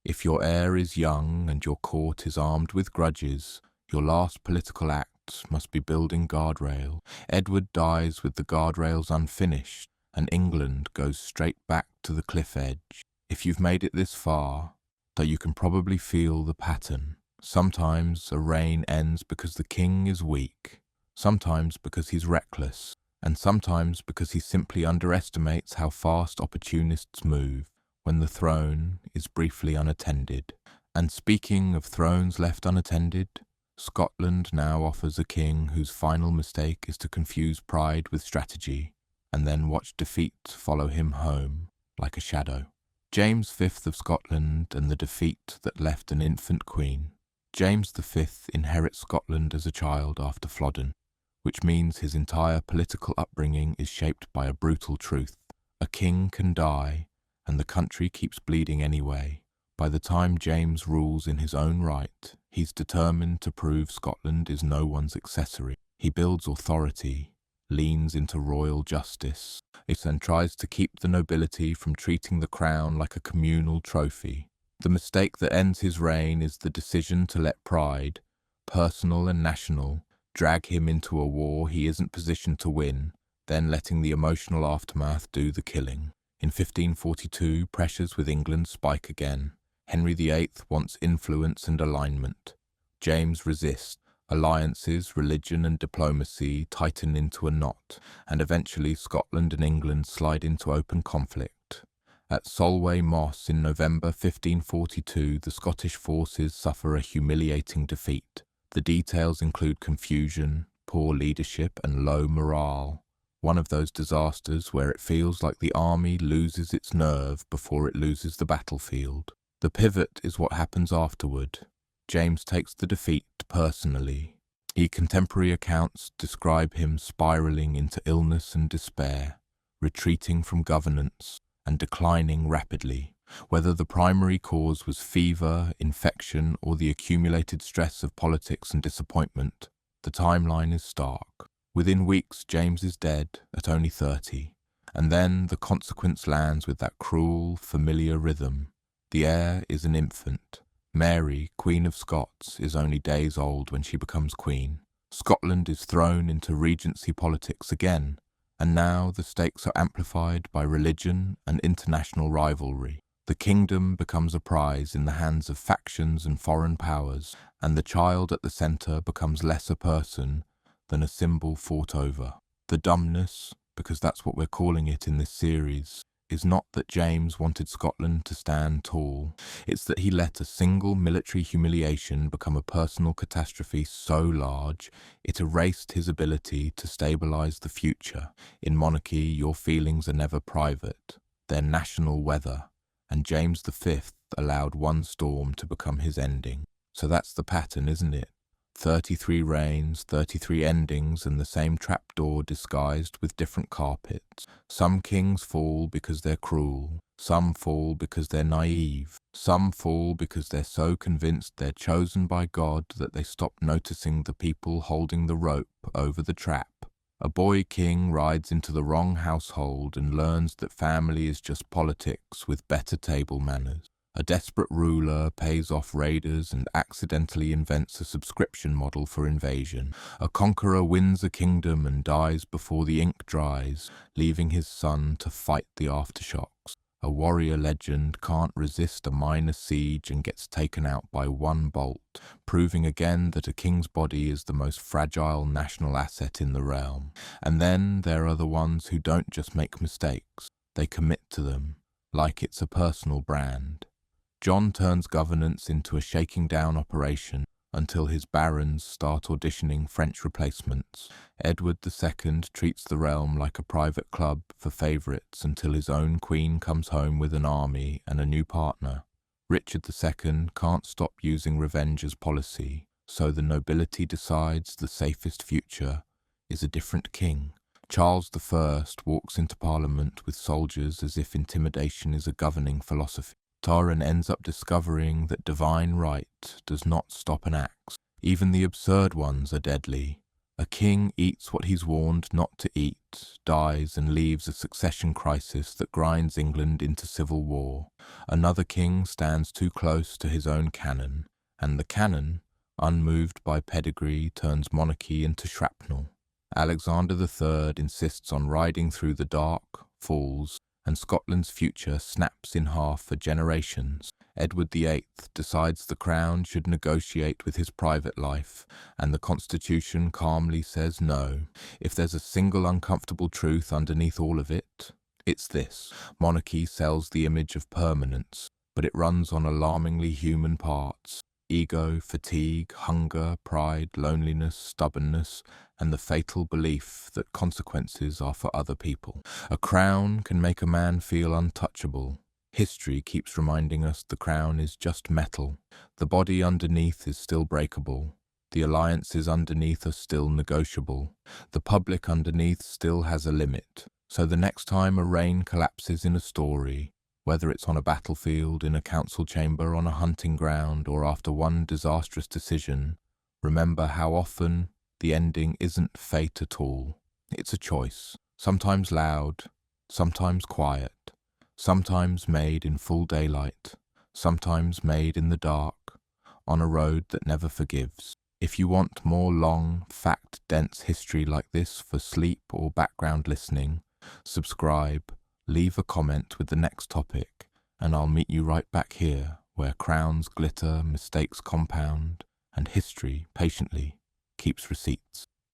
If your heir is young and your court is armed with grudges, your last political act must be building guardrail. Edward dies with the guardrails unfinished, and England goes straight back to the cliff edge. If you've made it this far, though, you can probably feel the pattern. Sometimes a reign ends because the king is weak, sometimes because he's reckless, and sometimes because he simply underestimates how fast opportunists move when the throne is briefly unattended. And speaking of thrones left unattended, Scotland now offers a king whose final mistake is to confuse pride with strategy, and then watch defeat follow him home like a shadow. James V of Scotland and the defeat that left an infant queen. James V inherits Scotland as a child after Flodden, which means his entire political upbringing is shaped by a brutal truth. A king can die, and the country keeps bleeding anyway. By the time James rules in his own right, he's determined to prove Scotland is no one's accessory. He builds authority, leans into royal justice. And tries to keep the nobility from treating the crown like a communal trophy. The mistake that ends his reign is the decision to let pride, personal and national, drag him into a war he isn't positioned to win, then letting the emotional aftermath do the killing. In 1542, pressures with England spike again. Henry VIII wants influence and alignment. James resists. Alliances, religion and diplomacy tighten into a knot, and eventually Scotland and England slide into open conflict. At Solway Moss in November 1542, the Scottish forces suffer a humiliating defeat. The details include confusion, poor leadership and low morale. One of those disasters where it feels like the army loses its nerve before it loses the battlefield. The pivot is what happens afterward. James takes the defeat personally. Contemporary accounts describe him spiraling into illness and despair, retreating from governance, and declining rapidly. Whether the primary cause was fever, infection, or the accumulated stress of politics and disappointment, the timeline is stark. Within weeks, James is dead at only 30, and then the consequence lands with that cruel, familiar rhythm. The heir is an infant. Mary, Queen of Scots, is only days old when she becomes queen. Scotland is thrown into regency politics again, and now the stakes are amplified by religion and international rivalry. The kingdom becomes a prize in the hands of factions and foreign powers, and the child at the centre becomes less a person than a symbol fought over. The dumbness, because that's what we're calling it in this series, is not that James wanted Scotland to stand tall. It's that he let a single military humiliation become a personal catastrophe so large, it erased his ability to stabilise the future. In monarchy, your feelings are never private. They're national weather. And James V allowed one storm to become his ending. So that's the pattern, isn't it? 33 reigns, 33 endings, and the same trapdoor disguised with different carpets. Some kings fall because they're cruel. Some fall because they're naive. Some fall because they're so convinced they're chosen by God that they stop noticing the people holding the rope over the trap. A boy king rides into the wrong household and learns that family is just politics with better table manners. A desperate ruler pays off raiders and accidentally invents a subscription model for invasion. A conqueror wins a kingdom and dies before the ink dries, leaving his son to fight the aftershocks. A warrior legend can't resist a minor siege and gets taken out by one bolt, proving again that a king's body is the most fragile national asset in the realm. And then there are the ones who don't just make mistakes, they commit to them, like it's a personal brand. John turns governance into a shaking down operation until his barons start auditioning French replacements. Edward II treats the realm like a private club for favourites until his own queen comes home with an army and a new partner. Richard II can't stop using revenge as policy, so the nobility decides the safest future is a different king. Charles I walks into Parliament with soldiers as if intimidation is a governing philosophy. Taran ends up discovering that divine right does not stop an axe. Even the absurd ones are deadly. A king eats what he's warned not to eat, dies and leaves a succession crisis that grinds England into civil war. Another king stands too close to his own cannon, and the cannon, unmoved by pedigree, turns monarchy into shrapnel. Alexander III insists on riding through the dark, falls, and Scotland's future snaps in half for generations. Edward VIII decides the crown should negotiate with his private life, and the Constitution calmly says no. If there's a single uncomfortable truth underneath all of it, it's this. Monarchy sells the image of permanence, but it runs on alarmingly human parts. Ego, fatigue, hunger, pride, loneliness, stubbornness, and the fatal belief that consequences are for other people. A crown can make a man feel untouchable. History keeps reminding us the crown is just metal. The body underneath is still breakable. The alliances underneath are still negotiable. The public underneath still has a limit. So the next time a reign collapses in a story, whether it's on a battlefield, in a council chamber, on a hunting ground, or after one disastrous decision, remember how often the ending isn't fate at all. It's a choice, sometimes loud, sometimes quiet, sometimes made in full daylight, sometimes made in the dark, on a road that never forgives. If you want more long, fact-dense history like this for sleep or background listening, subscribe, leave a comment with the next topic, and I'll meet you right back here, where crowns glitter, mistakes compound, and history patiently keeps receipts.